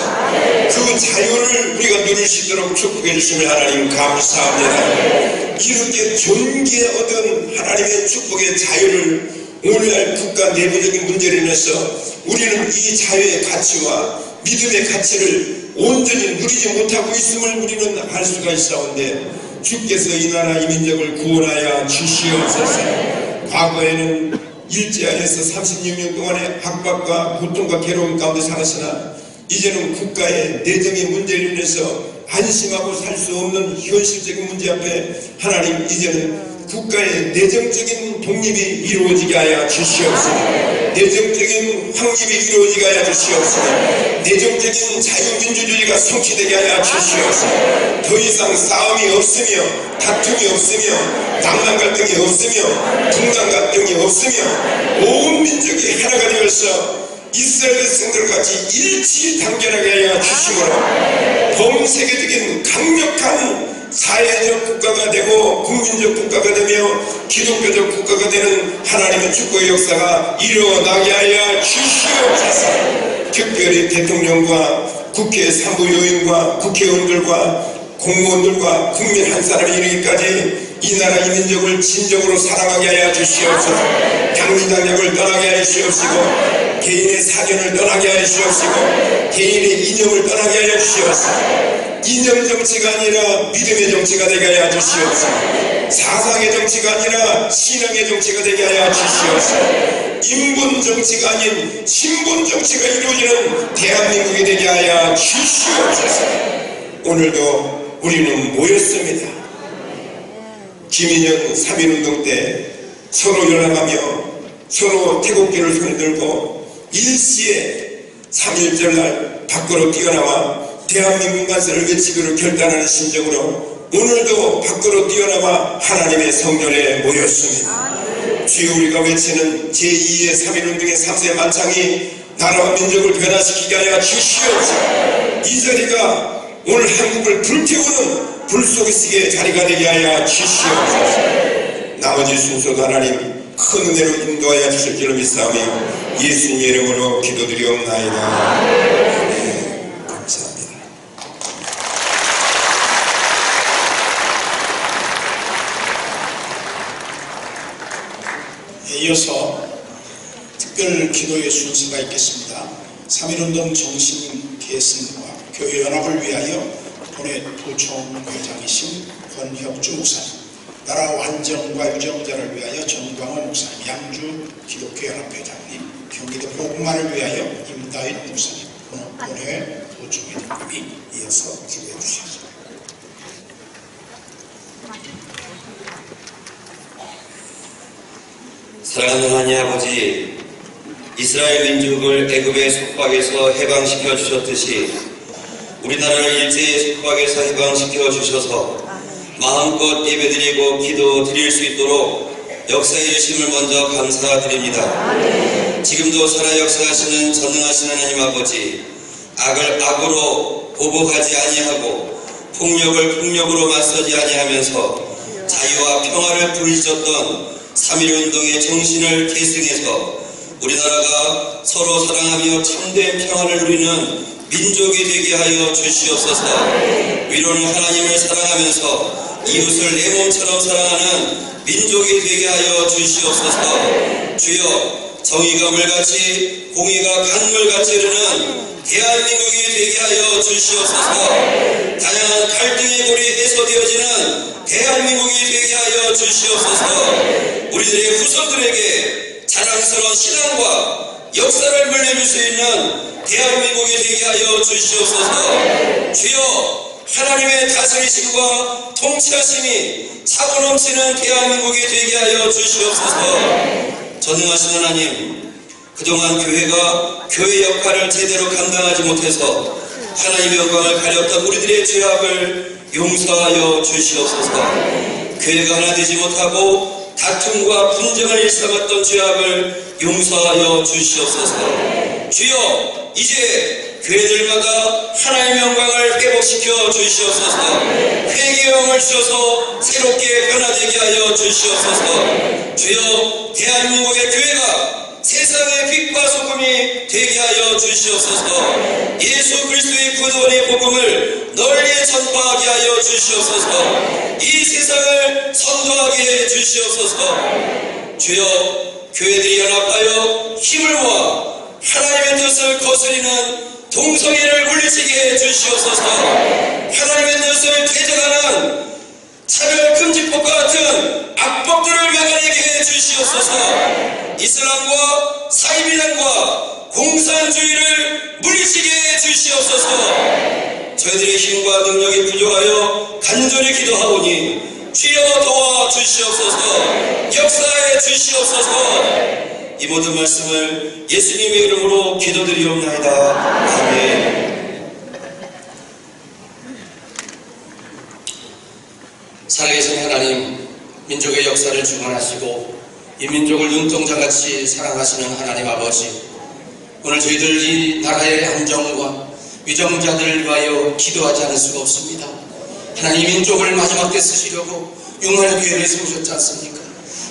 D: 그 자유를 우리가 누릴 수 있도록 축복해 주시면 하나님 감사합니다. 이렇게 존귀에 얻은 하나님의 축복의 자유를 오늘날 국가 내부적인 문제로 인해서 우리는 이 자유의 가치와 믿음의 가치를 온전히 누리지 못하고 있음을 우리는 알 수가 있사온데, 주께서 이 나라 이 민족을 구원하여 주시옵소서. 과거에는 일제하에서 36년 동안의 압박과 고통과 괴로움 가운데 살았으나 이제는 국가의 내정의 문제로 인해서 안심하고 살 수 없는 현실적인 문제 앞에 하나님, 이제는 국가의 내정적인 독립이 이루어지게 하여 주시옵소서. 내정적인 확립이 이루어지게 하여 주시옵소서. 내정적인 자유민주주의가 성취되게 하여 주시옵소서. 더 이상 싸움이 없으며 다툼이 없으며 낭만 갈등이 없으며 분단 갈등이 없으며 온 민족이 하나가 되어서 이스라엘 백성들같이 일치단결하게 하여 주시므로 범세계적인 강력한 사회적 국가가 되고 국민적 국가가 되며 기독교적 국가가 되는 하나님의 축복의 역사가 일어나게 하여 주시옵소서. 특별히 대통령과 국회 산부요인과 국회의원들과 공무원들과 국민 한 사람이 이르기까지 이 나라 이 민족을 진정으로 사랑하게 하여 주시옵소서. 당리당략을 떠나게 하여 주시옵시고 개인의 사견을 떠나게 하여 주시옵시고 개인의 이념을 떠나게 하여 주시옵소서. 이념 정치가 아니라 믿음의 정치가 되게 하여 주시옵소서. 사상의 정치가 아니라 신앙의 정치가 되게 하여 주시옵소서. 인본 정치가 아닌 신본 정치가 이루어지는 대한민국이 되게 하여 주시옵소서. 오늘도 우리는 모였습니다. 김인영 3.1운동 때 서로 연합하며 서로 태국기를 손에 들고 일시에 3.1절 날 밖으로 뛰어나와 대한민국 만세를 외치기로 결단하는 심정으로 오늘도 밖으로 뛰어나와 하나님의 성전에 모였습니다. 주여, 우리가 외치는 제2의 3.1운동의 3세 만창이 나라와 민족을 변화시키게 하여 주시옵소서. 이 자리가 오늘 한국을 불태우는 불 속에 쓰게 자리가 되게 하여 주시옵소서. 나머지 순서도 하나님 큰 은혜로 인도하여 주실 줄로 믿사오며 예수님의 이름으로 기도드리옵나이다. 네, 감사합니다.
A: 이어서 특별 기도의 순서가 있겠습니다. 3.1운동 정신 계승과 교회 연합을 위하여 본회 도총회장이신 권혁주 목사님, 나라 완정과 유정자를 위하여 전광호 목사님, 양주 기독교연합회장님, 경기도 복음만을 위하여 임다윗 목사님, 본회 도총회장님이 이어서 기도해 주시죠.
E: 사랑하는 하나님 아버지, 이스라엘 민족을 애굽의 속박에서 해방시켜 주셨듯이 우리나라를 일제의 속박에서 해방시켜 주셔서 마음껏 예배드리고 기도 드릴 수 있도록 역사의 일심을 먼저 감사드립니다. 지금도 살아 역사하시는 전능하신 하나님 아버지, 악을 악으로 보복하지 아니하고 폭력을 폭력으로 맞서지 아니하면서 자유와 평화를 부르짖었던 3.1운동의 정신을 계승해서 우리나라가 서로 사랑하며 참된 평화를 누리는 민족이 되게 하여 주시옵소서. 위로는 하나님을 사랑하면서 이웃을 내 몸처럼 사랑하는 민족이 되게 하여 주시옵소서. 주여, 정의가 물같이 공의가 강물같이 흐르는 대한민국이 되게 하여 주시옵소서. 다양한 갈등의 골이 해소되어지는 대한민국이 되게 하여 주시옵소서. 우리들의 후손들에게 자랑스러운 신앙과 역사를 물려줄 수 있는 대한민국이 되게 하여 주시옵소서. 주여, 하나님의 다스리심과 통치하심이 차고 넘치는 대한민국이 되게 하여 주시옵소서. 전능하신 하나님, 그동안 교회가 교회 역할을 제대로 감당하지 못해서 하나님의 영광을 가렸던 우리들의 죄악을 용서하여 주시옵소서. 교회가 하나 되지 못하고 다툼과 분쟁을 일삼았던 죄악을 용서하여 주시옵소서. 주여, 이제 교회들마다 하나님의 영광을 회복시키고 회복시켜 주시옵소서. 회개형을 주셔서 새롭게 변화되게 하여 주시옵소서. 주여 대한민국의 교회가 세상의 빛과 소금이 되게 하여 주시옵소서. 예수 그리스도의 구원의 복음을 널리 전파하게 하여 주시옵소서. 이 세상을 선도하게 해 주시옵소서. 주여 교회들이 연합하여 힘을 모아 하나님의 뜻을 거스리는 동성애를 물리치게 해 주시옵소서. 하나님의 뜻을 퇴적하는 차별금지법과 같은 악법들을 막아내게 해 주시옵소서. 이슬람과 사이비단과 공산주의를 물리치게 해 주시옵소서. 저희들의 힘과 능력이 부족하여 간절히 기도하오니 주여 도와 주시옵소서. 역사해 주시옵소서. 이 모든 말씀을 예수님의 이름으로 기도드리옵나이다. 아멘. 살아계신 하나님, 민족의 역사를 주관하시고 이 민족을 눈동자같이 사랑하시는 하나님 아버지, 오늘 저희들 이 나라의 안정과 위정자들을 위하여 기도하지 않을 수가 없습니다. 하나님, 민족을 마지막 때 쓰시려고 6만의 교회를 세우셨지 않습니까?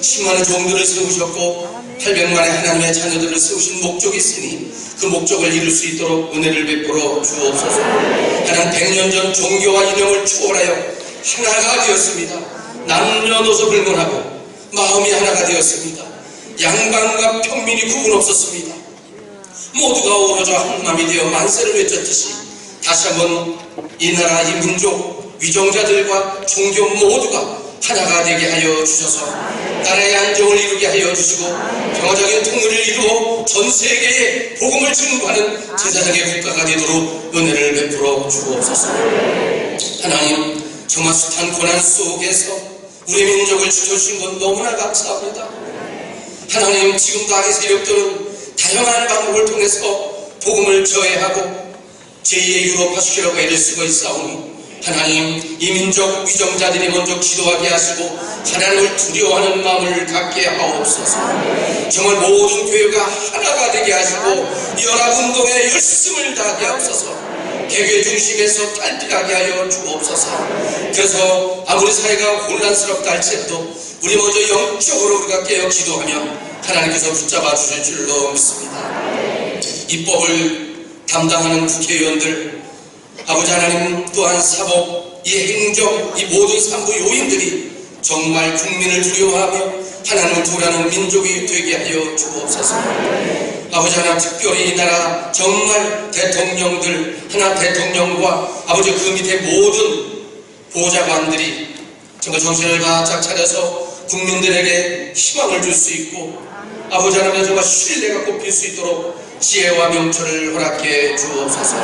E: 10만의 종들을 세우셨고 800만의 하나님의 자녀들을 세우신 목적이 있으니 그 목적을 이룰 수 있도록 은혜를 베풀어 주옵소서. 하나님, 100년 전 종교와 이념을 초월하여 하나가 되었습니다. 남녀노소 불문하고 마음이 하나가 되었습니다. 양반과 평민이 구분 없었습니다. 모두가 오로지 한 마음이 되어 만세를 외쳤듯이 다시 한번 이 나라, 이 민족, 위정자들과 종교 모두가 하나가 되게 하여 주셔서 나라의 안정을 이루게 하여 주시고 평화적인 통일을 이루어 전 세계에 복음을 증거하는 제사장의 국가가 되도록 은혜를 베풀어 주옵소서. 하나님, 정말 숱한 고난 속에서 우리 민족을 지켜주신 건 너무나 감사합니다. 하나님, 지금도 악의 세력들은 다양한 방법을 통해서 복음을 저해하고 제2의 유럽화시키려고 애를 쓰고 있사오니 하나님, 이 민족 위정자들이 먼저 기도하게 하시고 하나님을 두려워하는 마음을 갖게 하옵소서. 정말 모든 교회가 하나가 되게 하시고 연합운동에 열심을 다하게 하옵소서. 개교 중심에서 탈피하게 하여 주옵소서. 그래서 아무리 사회가 혼란스럽다 할지라도 우리 먼저 영적으로 우리가 깨어 기도하면 하나님께서 붙잡아 주실 줄로 믿습니다. 입법을 담당하는 국회의원들, 아버지 하나님, 또한 사법, 이 행정, 이 모든 산부 요인들이 정말 국민을 두려워하며 하나님을 두려워하는 민족이 되게 하여 주옵소서. 아버지 하나님, 특별히 이 나라 정말 대통령들, 하나 대통령과 아버지 그 밑에 모든 보좌관들이 정말 정신을 바짝 차려서 국민들에게 희망을 줄 수 있고 아버지 하나님, 정말 신뢰가 꼽힐 수 있도록 지혜와 명철을 허락해 주옵소서.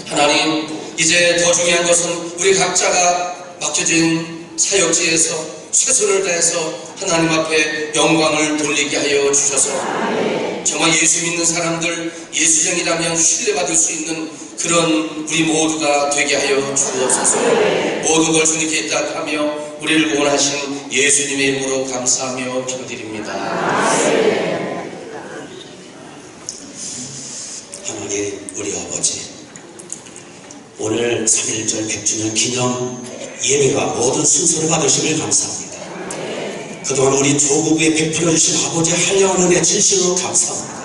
E: 하나님, 이제 더 중요한 것은 우리 각자가 맡겨진 사역지에서 최선을 다해서 하나님 앞에 영광을 돌리게 하여 주셔서 정말 예수 믿는 사람들, 예수쟁이라면 신뢰받을 수 있는 그런 우리 모두가 되게 하여 주옵소서. 모든 걸 주님께 의탁하며 우리를 구원하신 예수님의 이름으로 감사하며 기도드립니다.
F: 하나님, 우리 아버지, 오늘 3.1절 100주년 기념 예배가 모든 순서를 받으심을 감사합니다. 그동안 우리 조국에 베풀어 주신 아버지 한량한 은혜 진심으로 감사합니다.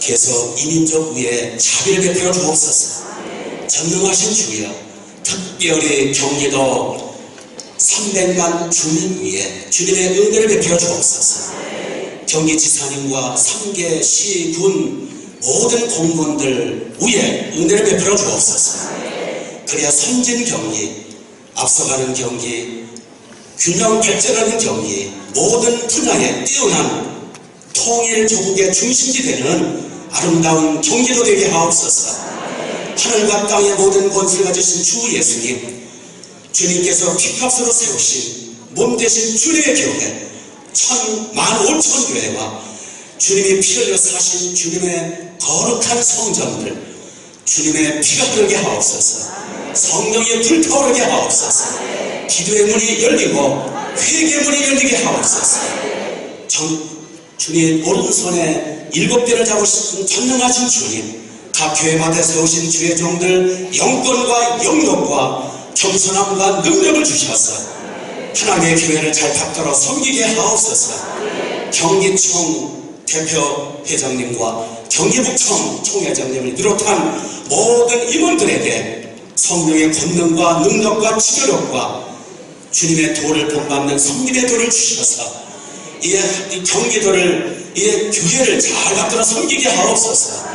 F: 계속 이 민족 위에 자비를 베풀어 주옵소서. 전능하신 주여, 특별히 경기도 300만 주민 위에 주님의 은혜를 베풀어 주옵소서. 경기지사님과 3개 시군 모든 공무원들 위에 은혜를 베풀어 주옵소서. 그래야 선진 경기, 앞서가는 경기, 균형 발전하는 경기, 모든 분야에 뛰어난 통일 조국의 중심지 되는 아름다운 경기도 되게 하옵소서. 하늘과 땅의 모든 권세를 가지신 주 예수님, 주님께서 피값으로 세우신 몸 대신 주님의 교회 15,000교회와 주님이 피 흘려 사신 주님의 거룩한 성전들, 주님의 피가 흐르게 하옵소서. 성령이 불타오르게 하옵소서. 기도의 문이 열리고 회개의 문이 열리게 하옵소서. 주님 오른손에 7배를 잡으신 전능하신 주님, 각 교회마다 세우신 주의 종들 영권과 영역과 겸손함과 능력을 주셔서 하나님의 교회를 잘 받들어 섬기게 하옵소서. 경기청 대표 회장님과 경기북청 총회장님을 비롯한 모든 임원들에게 성령의 권능과 능력과 지도력과 주님의 도를 본받는 섬김의 도를 주셔서 이 경기도를, 이 교회를 잘 받들어 섬기게 하옵소서.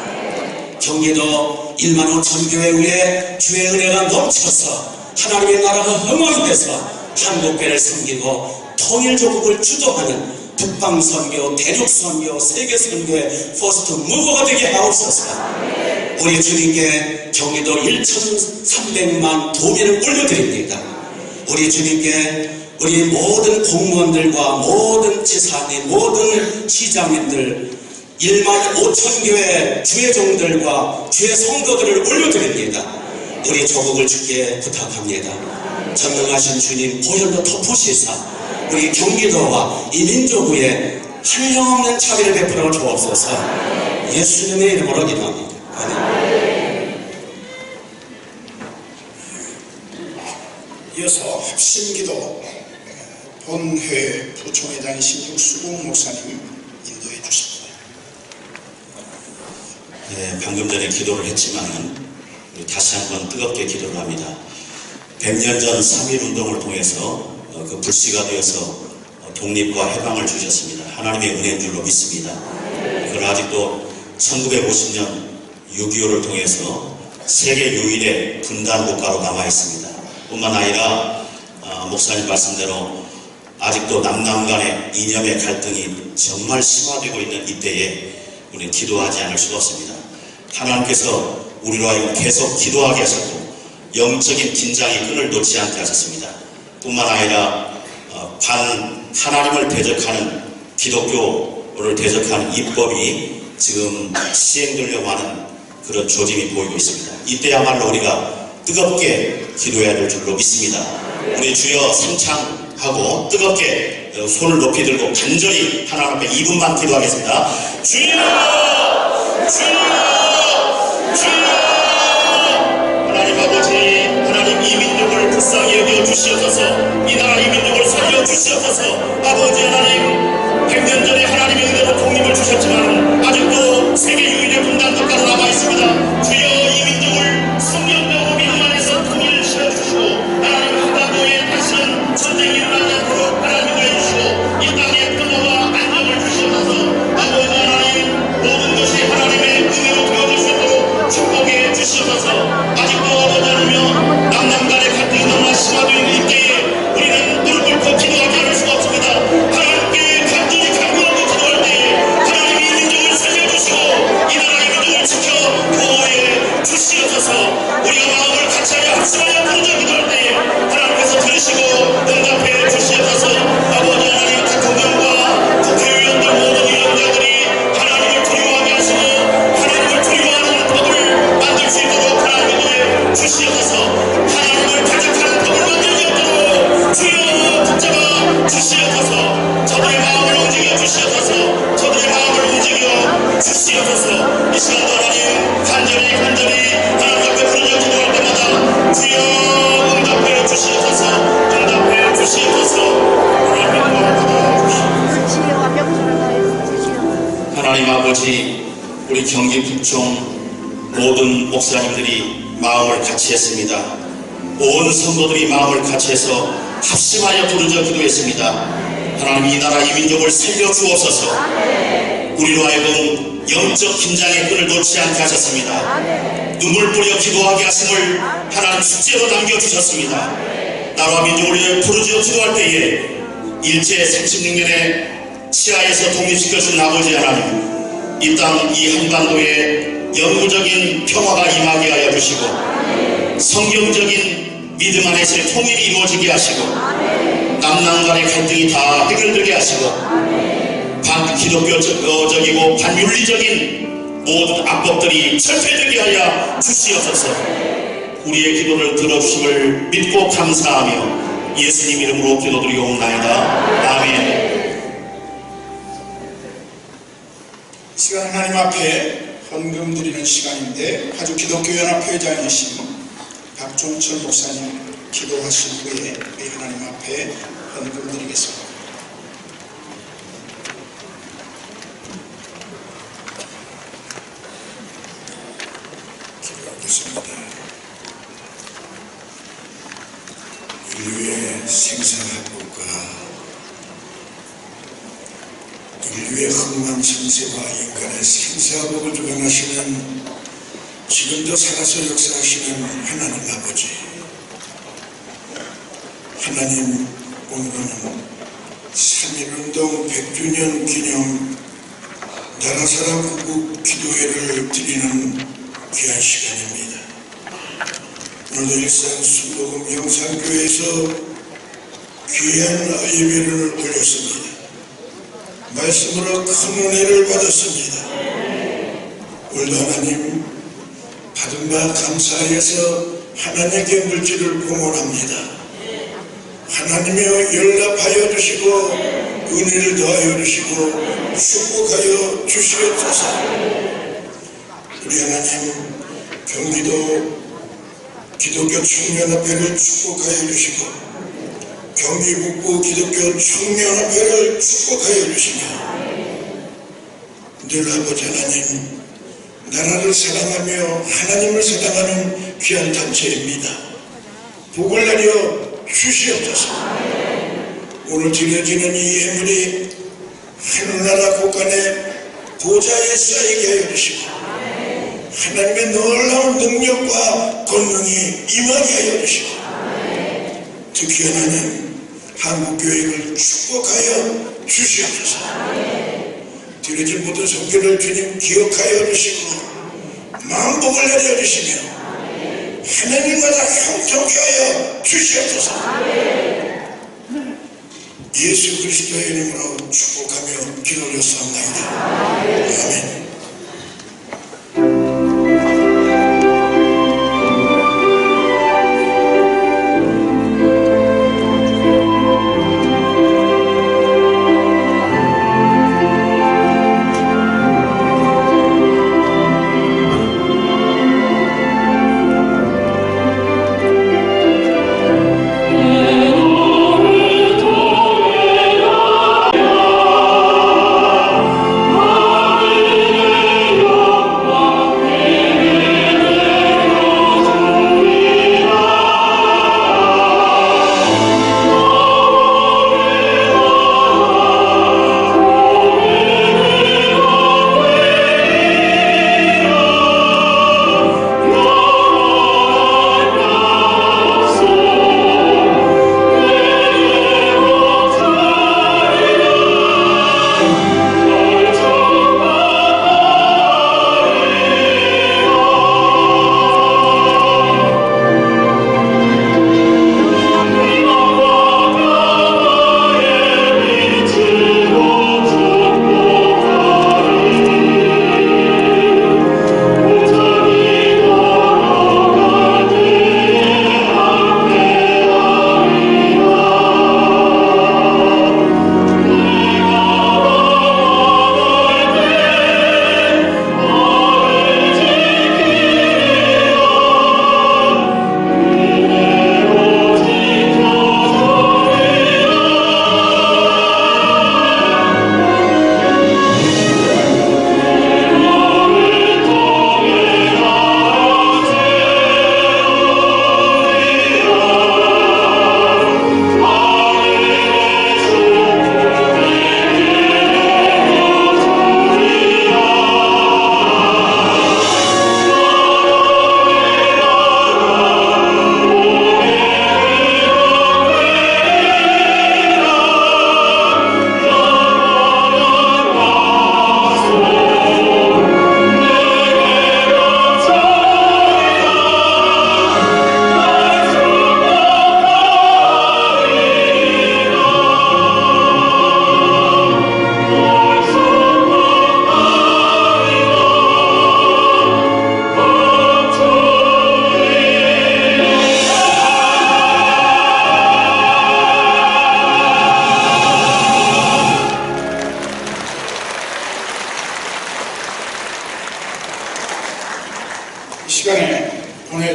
F: 경기도 1만 5천 교회 위에 주의 은혜가 넘쳐서 하나님의 나라가 흥왕돼서 한국교회를 섬기고 통일조국을 주도하는 북방선교, 대륙선교, 세계선교의 포스트 무버가 되게 하옵소서. 우리 주님께 경기도 1,300만 도민을 올려드립니다. 우리 주님께 우리 모든 공무원들과 모든 지사님, 모든 시장님들 1만 5천 교회 주의 종들과 주의 성도들을 올려드립니다. 우리 조국을 주께 부탁합니다. 전능하신 주님 보혈로 덮으시사 우리 경기도와 이 민족 위에 한량없는 자비를 베풀어 주옵소서. 예수님의 이름으로 기도합니다. 아멘.
A: 이어서 합심기도 본회 부총회장이신 육수국 목사님 인도해 주십니다.
F: 네, 방금 전에 기도를 했지만 다시 한번 뜨겁게 기도를 합니다. 100년 전 3.1운동을 통해서 그 불씨가 되어서 독립과 해방을 주셨습니다. 하나님의 은혜인 줄로 믿습니다. 그러나 아직도 1950년 6.25를 통해서 세계 유일의 분단 국가로 남아 있습니다. 뿐만 아니라 목사님 말씀대로 아직도 남남 간의 이념의 갈등이 정말 심화되고 있는 이때에 우리는 기도하지 않을 수가 없습니다. 하나님께서 우리로 하여금 계속 기도하게 하셨고 영적인 긴장의 끈을 놓지 않게 하셨습니다. 뿐만 아니라 하나님을 대적하는 기독교를 대적하는 입법이 지금 시행되려고 하는 그런 조짐이 보이고 있습니다. 이때야말로 우리가 뜨겁게 기도해야 될 줄로 믿습니다. 우리 주여 성창하고 뜨겁게 손을 높이 들고 간절히 하나님 앞에 2분만 기도하겠습니다. 주여! 주여! 주여! 하나님 아버지, 하나님 이 민족을 불쌍히 여겨 주시옵소서. 이 나라 이 민족을 살려 주시옵소서. 아버지 하나님, 100년 전에 하나님의 은혜로 독립을 주셨지만 아직도 세계 유일의 분단 국가로 남아 있습니다. 주여 이 민족을 성령과 믿음 안에서 통일을 시켜주시고 하나님 한반도에 다시는 전쟁이 일어나지 않도록 하나님과 해주시고 이 땅에 평화와 안정을 주시옵소서. 아버지 하나님, 모든 것이 하나님의 은혜로 되어질 수 있도록 축복해 주시옵소서. 아직도 아버지 하나님, 남남 간의 갈등이 너무나 심화되어 있는 이때에 우리는 눈을 꿇고 기도하지 않을 수가 없습니다. 하나님께 간절히 간구하고 기도할 때에 하나님이 이 민족을 살려주시고 이 나라 이 민족을 지켜 보호해 주시옵소서. 우리가 마음을 같이하여 합심하여 부르짖어 기도할 때에 하나님께서 들으시고 응답해 주시옵소서. 아버지 하나님, 대통령과 국회의원들 모든 위원장들이 하나님을 두려워하게 하시고 하나님을 두려워하는 법을 만들 수 있도록 하나님을 주시옵소서. 하나님을 대적하는 법을 만들지 않도록 주여 붙잡아 주시옵소서. 저들의 마음을 움직여 주시옵소서. 저들의 마음을 움직여 주시옵소서. 이 시간도 하나님 간절히 하나님 앞에 부르짖어 기도할 때마다 주여 응답해 주시옵소서. 응답해 주시옵소서. 하나님 아버지, 우리 경기 북청 모든 목사님들이 마음을 같이 했습니다. 온 성도들이 마음을 같이 해서 합심하여 부르짖어 기도했습니다. 하나님, 이 나라 이 민족을 살려주옵소서. 우리로 하여금 영적 긴장의 끈을 놓지 않게 하셨습니다. 눈물 뿌려 기도하게 하심을 하나님 숙제로 남겨주셨습니다. 나라와 민족을 위해 부르짖어 기도할 때에 일제 36년에 치하에서 독립시켜준 아버지 하나님, 이 땅 이 한반도에 영구적인 평화가 임하게 하여 주시고 성경적인 믿음 안에서의 통일이 이루어지게 하시고 남남 간의 갈등이 다 해결되게 하시고 반기독교적이고 반윤리적인 모든 악법들이 철폐되게 하여 주시옵소서. 우리의 기도를 들어주심을 믿고 감사하며 예수님 이름으로 기도드리옵나이다. 아멘.
A: 이 시간 하나님 앞에 헌금 드리는 시간인데 아주 기독교연합 회장이신 박종철 목사님 기도하신 후에 우리 하나님 앞에 헌금 드리겠습니다. 기도하겠습니다. 인류의 생사학과 인류의 흥망성쇠와 인간의 생사복을 주관하시는 지금도 살아서 역사하시는 하나님 아버지, 하나님, 오늘은 3.1운동 100주년 기념 나라사랑 구국 기도회를 드리는 귀한 시간입니다. 오늘도 일산 순복음 영산교회에서 귀한 예배를 올렸습니다. 말씀으로 큰 은혜를 받았습니다. 오늘도 하나님 받은 바 감사하여서 하나님께 물질을 공헌합니다. 하나님이여 연락하여 주시고 은혜를 더하여 주시고 축복하여 주시옵소서. 우리 하나님 경기도 기독교 청년협회를 축복하여 주시고 경기 북부 기독교 청년협회를 축복하여 주시며 늘 아버지 하나님 나라를 사랑하며 하나님을 사랑하는 귀한 단체입니다. 복을 내려 주시옵소서. 오늘 드려지는 이 예물이 하늘나라 곳간에 보좌에 쌓이게 하여 주시고 하나님의 놀라운 능력과 권능이 임하게 하여 주시고 특히 하나님 한국교회를 축복하여 주시옵소서. 드려진 모든 성결을 주님 기억하여 주시고 만복을 내려 주시며 하나님마다 형통케 하여 주시옵소서. 예수 그리스도의 이름으로 축복하며 기도 올렸사옵나이다. 아멘.
G: Alleluia.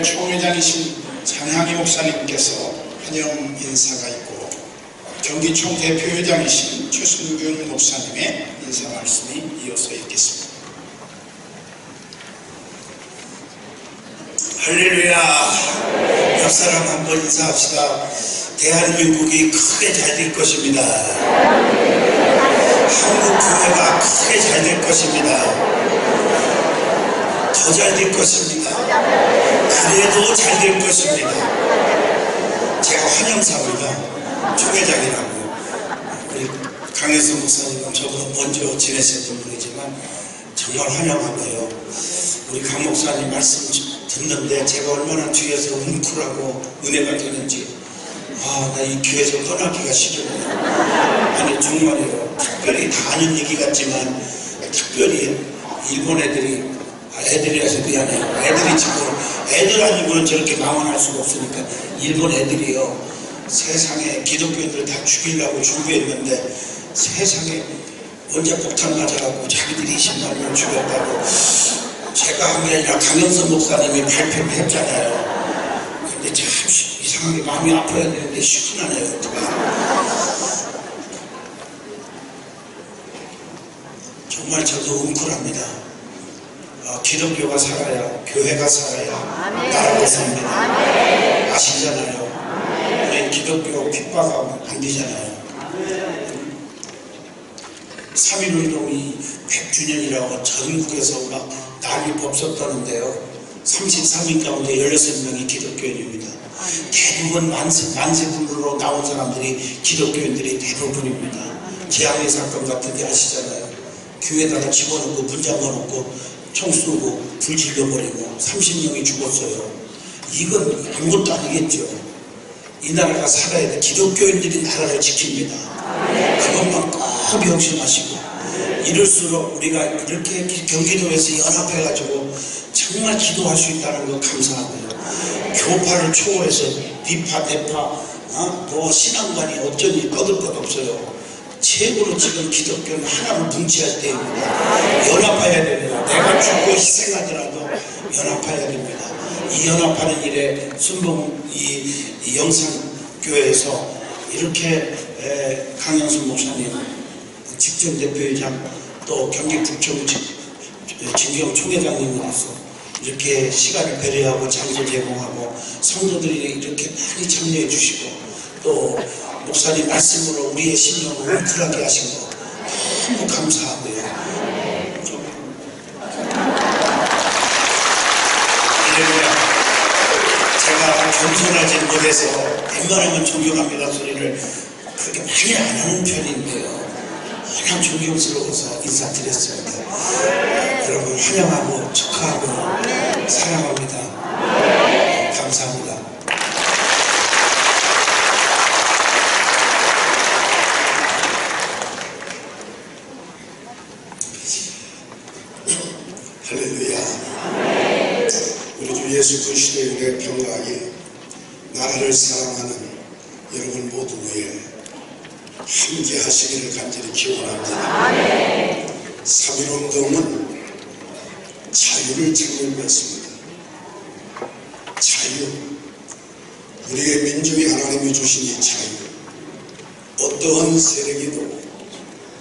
A: 총회장이신 장향희 목사님께서 환영 인사가 있고 경기총 대표회장이신 최순균 목사님의 인사 말씀이 이어서 있겠습니다.
G: 할렐루야. 옆 사람 한번 인사합시다. 대한민국이 크게 잘 될 것입니다. 한국 교회가 크게 잘 될 것입니다. 더 잘 될 것입니다. 그래도 잘 될 것입니다. 제가 환영사입니다. 총회장이라고. 우리 강혜수 목사님은 저보다 먼저 지내셨던 분이지만 정말 환영하고요. 우리 강 목사님 말씀 듣는데 제가 얼마나 뒤에서 웅크라고 은혜가 되는지, 나 이 교회에서 떠나기가 싫어요. 아니 정말이에요. 특별히 다 아는 얘기 같지만 특별히 일본 애들이 해서 미안해요. 애들이 지금 애들 아니고는 저렇게 망언할 수가 없으니까 일본 애들이요, 세상에 기독교인들 다 죽이려고 준비했는데 세상에 언제 폭탄 맞아갖고 자기들이 20만명 죽였다고. 제가 한 게 아니라 강영선 목사님이 발표를 했잖아요. 근데 참 이상하게 마음이 아파야 되는데 쉽진 않아요. 어떡해. 정말 저도 웅크랍니다. 기독교가 살아야, 교회가 살아야 나라가 삽니다. 아시잖아요. 우리 기독교 핍박하면 안 되잖아요. 3.1운동이 100주년이라고 전국에서 막 난리 법석떠는데요. 33인 가운데 16명이 기독교인입니다. 대부분 만세군으로 나온 사람들이 기독교인들이 대부분입니다. 재앙의 사건 같은 데 아시잖아요. 교회에다가 집어넣고 문 잠궈놓고 총 쏘고 불 질러버리고 30명이 죽었어요. 이건 아무것도 아니겠죠. 이 나라가 살아야 돼. 기독교인들이 나라를 지킵니다. 그것만 꼭 명심하시고, 이럴수록 우리가 이렇게 경기도에서 연합해가지고 정말 기도할 수 있다는 거 감사하고요. 교파를 초월해서 비파, 대파, 뭐 신앙관이 어쩌니 떠들 것 없어요. 최고로 지금 기독교는 하나로 뭉쳐야 됩니다. 연합해야 됩니다. 내가 죽고 희생하더라도 연합해야 됩니다. 이 연합하는 일에 순봉 이 영산교회에서 이렇게 강영순 목사님, 직전 대표회장, 또 경기북청 진경 총회장님으로서 이렇게 시간을 배려하고 장소 제공하고 성도들이 이렇게 많이 참여해 주시고, 또 목사님 말씀으로 우리의 심령을 웅크라게 하신 거 너무 감사하고요. 제가 겸손하지 못해서 웬만하면 존경합니다 소리를 그렇게 많이 안 하는 편인데요, 그냥 존경스러워서 인사드렸습니다. 여러분 환영하고 축하하고 사랑합니다. 감사합니다.
H: 할렐루야. 우리 주 예수 그리스도의 은혜의 평강이 나라를 사랑하는 여러분 모두 위에 함께 하시기를 간절히 기원합니다. 3.1운동은 자유를 찾는 것입니다. 자유, 우리의 민족이 하나님이 주신 이 자유, 어떠한 세력이도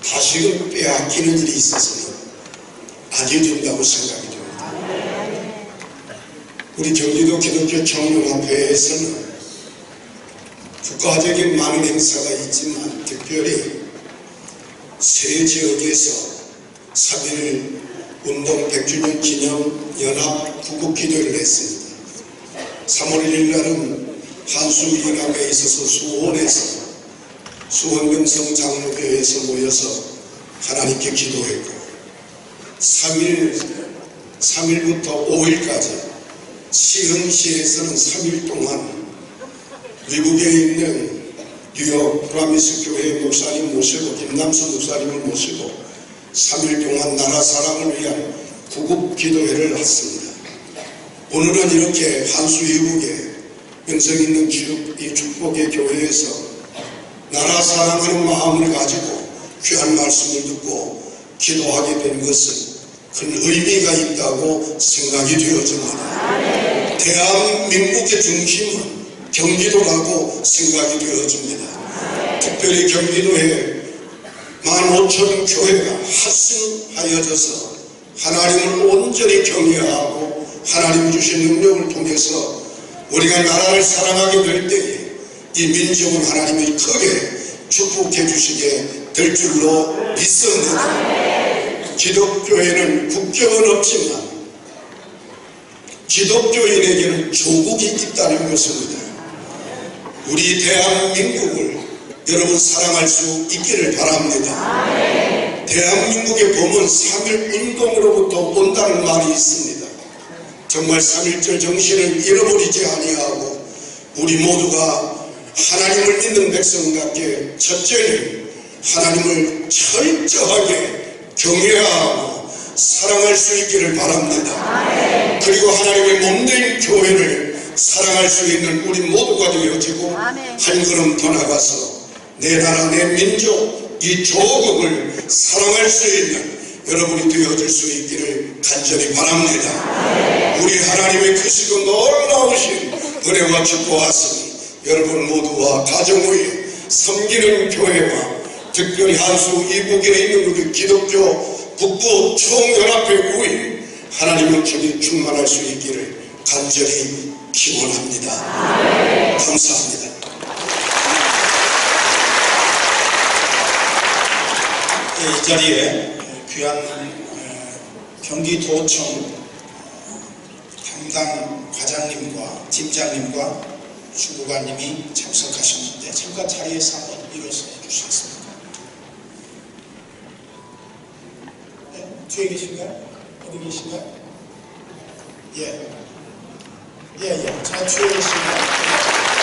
H: 다시금 빼앗기는 일이 있어서는 안 해준다고 생각이 됩니다. 우리 경기도 기독교 청년합회에서는 국가적인 많은 행사가 있지만 특별히 세 지역에서 3.1 운동 100주년 기념 연합 구국기도를 했습니다. 3월 1일 날은 한수연합에 있어서 수원에서 수원금성 장로교회에서 모여서 하나님께 기도했고, 3일부터 5일까지 시흥시에서는 3일 동안 미국에 있는 뉴욕 브라미스 교회 목사님 모시고 김남수 목사님을 모시고 3일 동안 나라 사랑을 위한 구국 기도회를 했습니다. 오늘은 이렇게 한수 이북에 명성 있는 이 축복의 교회에서 나라 사랑하는 마음을 가지고 귀한 말씀을 듣고 기도하게 된 것은 큰 의미가 있다고 생각이 되어집니다. 대한민국의 중심은 경기도라고 생각이 되어집니다. 특별히 경기도에 15,000 교회가 합심하여져서 하나님을 온전히 경외하고 하나님 주신 능력을 통해서 우리가 나라를 사랑하게 될 때에 이 민족은 하나님이 크게 축복해 주시게 될 줄로 믿습니다. 기독교에는 국경은 없지만 기독교인에게는 조국이 있다는 것입니다. 우리 대한민국을 여러분 사랑할 수 있기를 바랍니다. 대한민국의 봄은 3.1 운동으로부터 온다는 말이 있습니다. 정말 3.1절 정신을 잃어버리지 아니하고 우리 모두가 하나님을 믿는 백성답게 첫째는 하나님을 철저하게 경외하고 사랑할 수 있기를 바랍니다. 그리고 하나님의 몸된 교회를 사랑할 수 있는 우리 모두가 되어지고 한 걸음 더 나가서 내 나라 내 민족 이 조국을 사랑할 수 있는 여러분이 되어줄 수 있기를 간절히 바랍니다. 우리 하나님의 크시고 놀라우신 은혜와 축복하시니 여러분 모두와 가정 위에 섬기는 교회와 특별히 한수 이북에 있는 우리 기독교 북부 총연합회 위에 하나님의 힘이 충만할 수 있기를 간절히 기원합니다. 감사합니다.
A: 이 자리에 귀한 경기도청 담당 과장님과 팀장님과 주무관님이 참석하셨는데 잠깐 자리에서 한번 일어서 주시겠습니까? 네? 뒤에 계신가요? 어디 계신가요? 예. 저 뒤에 계신가요?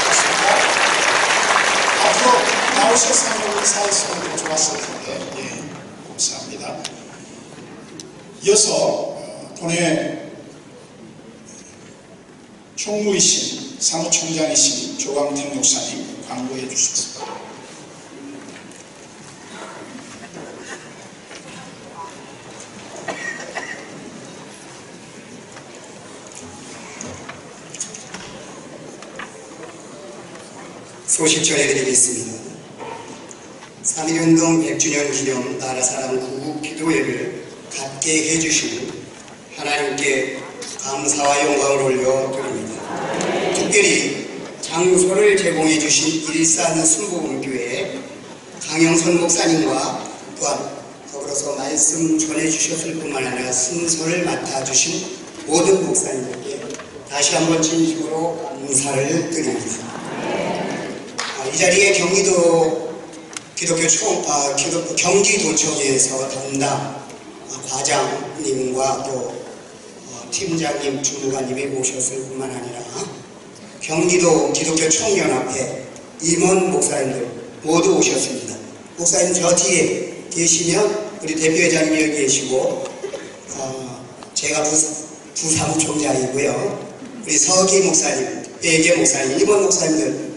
A: 좋습니다. 앞으로 나오셔서 인사했으면 좋았을 텐데, 예. 감사합니다. 이어서 본회 총무이신 사무총장이신 조광택 목사님 광고해 주셨습니다.
B: 소식 전해드리겠습니다. 3.1운동 100주년 기념 나라사랑 구국 기도회를 갖게 해주시고 하나님께 감사와 영광을 올려드립니다. 특별히 장소를 제공해 주신 일산 순복음교회 강영선 목사님과 또한 더불어서 말씀 전해주셨을 뿐만 아니라 순서를 맡아주신 모든 목사님들께 다시 한번 진심으로 감사를 드립니다. 이 자리에 경기도청에서 담당 과장님과 또 팀장님, 주무관님이 오셨을 뿐만 아니라 경기도 기독교 총연합회 임원 목사님들 모두 오셨습니다. 목사님 저 뒤에 계시면 우리 대표회장님 여기 계시고 제가 부사무총장이고요. 우리 서기 목사님, 배계 목사님, 임원 목사님들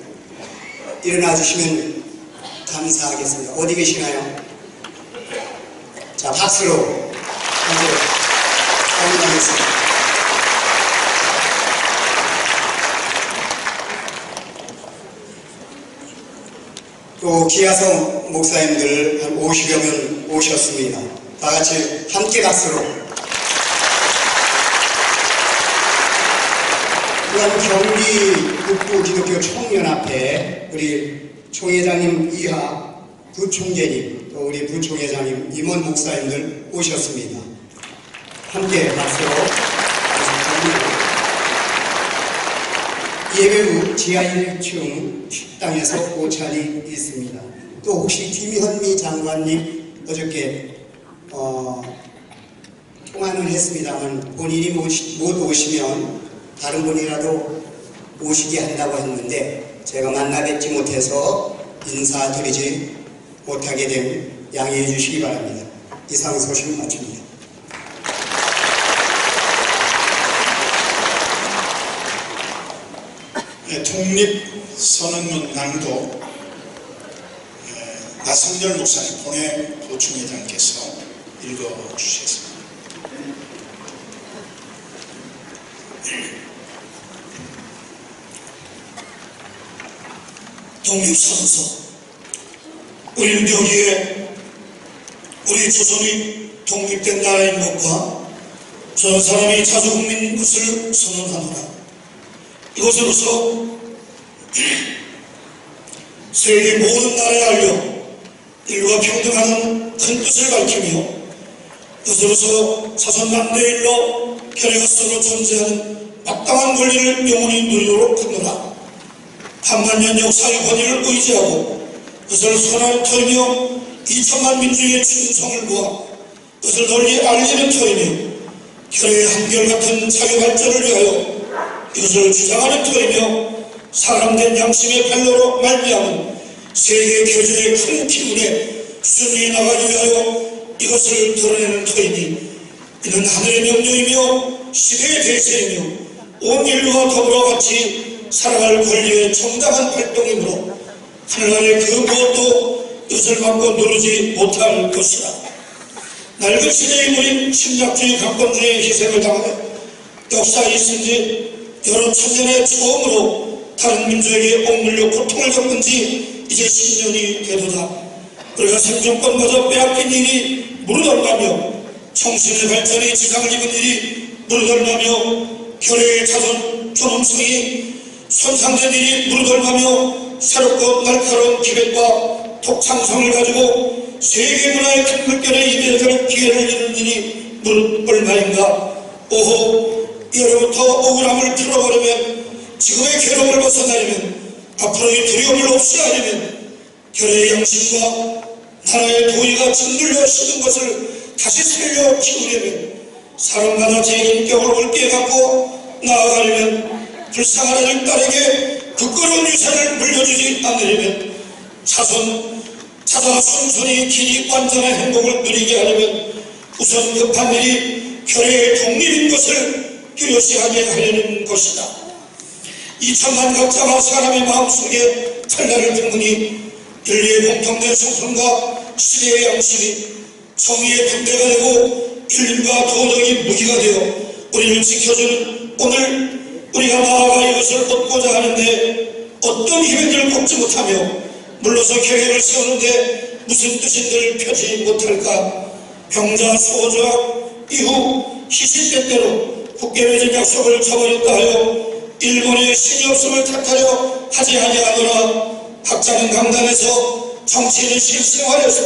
B: 일어나 주시면 감사하겠습니다. 어디 계시나요? 자, 박수로 감사하겠습니다. 또 기아성 목사님들 한 50여 명 오셨습니다. 다 같이 함께 박수로. 또한 경기 북부 기독교 총연합회 우리 총회장님 이하 부총재님 또 우리 부총회장님 임원 목사님들 오셨습니다. 함께 박수로. 예배 후 지하 1층 식당에서 오찬이 있습니다. 또 혹시 김현미 장관님 어저께 통화는 했습니다만 본인이 못 오시면 다른 분이라도 오시게 한다고 했는데 제가 만나 뵙지 못해서 인사드리지 못하게 됨 양해해 주시기 바랍니다. 이상 소식 마칩니다.
A: 독립선언문 낭독 나성열 목사님 본회 부총회장께서 읽어주시겠습니다.
G: 독립선언서. 우리는 여기에 우리 조선이 독립된 나라인 것과 저 사람이 자주국민인 것을 선언하노라. 이것으로서 세계 모든 나라에 알려 인류가 평등하는 큰 뜻을 밝히며 이것으로서 자손 만대일로 결의가 서로 존재하는 마땅한 권리를 영원히 누리도록 하노라. 한만년 역사의 권위를 의지하고 그것을 선할 터이며 2천만 민주의 충성을 모아 그것을 널리 알리는 터이며 결의의 한결같은 자유발전을 위하여 이것을 주장하는 터이며 사람된 양심의 발로로 말미암은 세계 교제의 큰 기운에 순위 나가기 위하여 이것을 드러내는 터이니 이는 하늘의 명령이며 시대의 대세이며 온 인류가 더불어 같이 살아갈 권리의 정당한 활동이므로 하늘나라의 그 무엇도 이것을 막고 누르지 못할 것이다. 낡은 시대의 무인 침략주의 강권주의의 희생을 당하여 역사에 있은 지 여러 천년의 처음으로 다른 민족에게 억눌려 고통을 겪은 지 이제 10년이 되도다. 우리가 생존권마저 빼앗긴 일이 무르덜나며 정신의 발전에 지장을 입은 일이 무르덜나며 결의의 자손 존엄성이 손상된 일이 무르덜나며 새롭고 날카로운 기백과 독창성을 가지고 세계 문화의 큰 물결에 입에될 기회를 이루는 일이 무릇 얼마인가. 오호, 이로부터 억울함을 풀어버리면 지금의 괴로움을 벗어나려면 앞으로의 두려움을 없이 하려면 결의의 양심과 나라의 도의가 짓눌려 식은 것을 다시 살려 키우려면 사람마다 제 인격을 옳게 갖고 나아가려면 불쌍한 아들 딸에게 부끄러운 유산을 물려주지 않으려면 자자 손손이 길이 완전한 행복을 누리게 하려면 우선 급한 일이 결의의 독립인 것을 뚜렷이하게 하려는 것이다. 2천만 각자가 사람의 마음속에 칼날을 품으니 인류의 공통된 성품과 시대의 양심이 정의의 군대가 되고 인륜과 도덕이 무기가 되어 우리를 지켜주는 오늘 우리가 나아가 이것을 얻고자 하는데 어떤 힘인지를 꼽지 못하며 물러서 계획을 세우는데 무슨 뜻인지를 펴지 못할까. 병자 수호조약 이후 시시때때로 국계 맺은 약속을 저버렸다 하여 일본의 신이 없음을 탓하려 하지 아니하노라. 학자는 강단에서 정치인의 실생활에서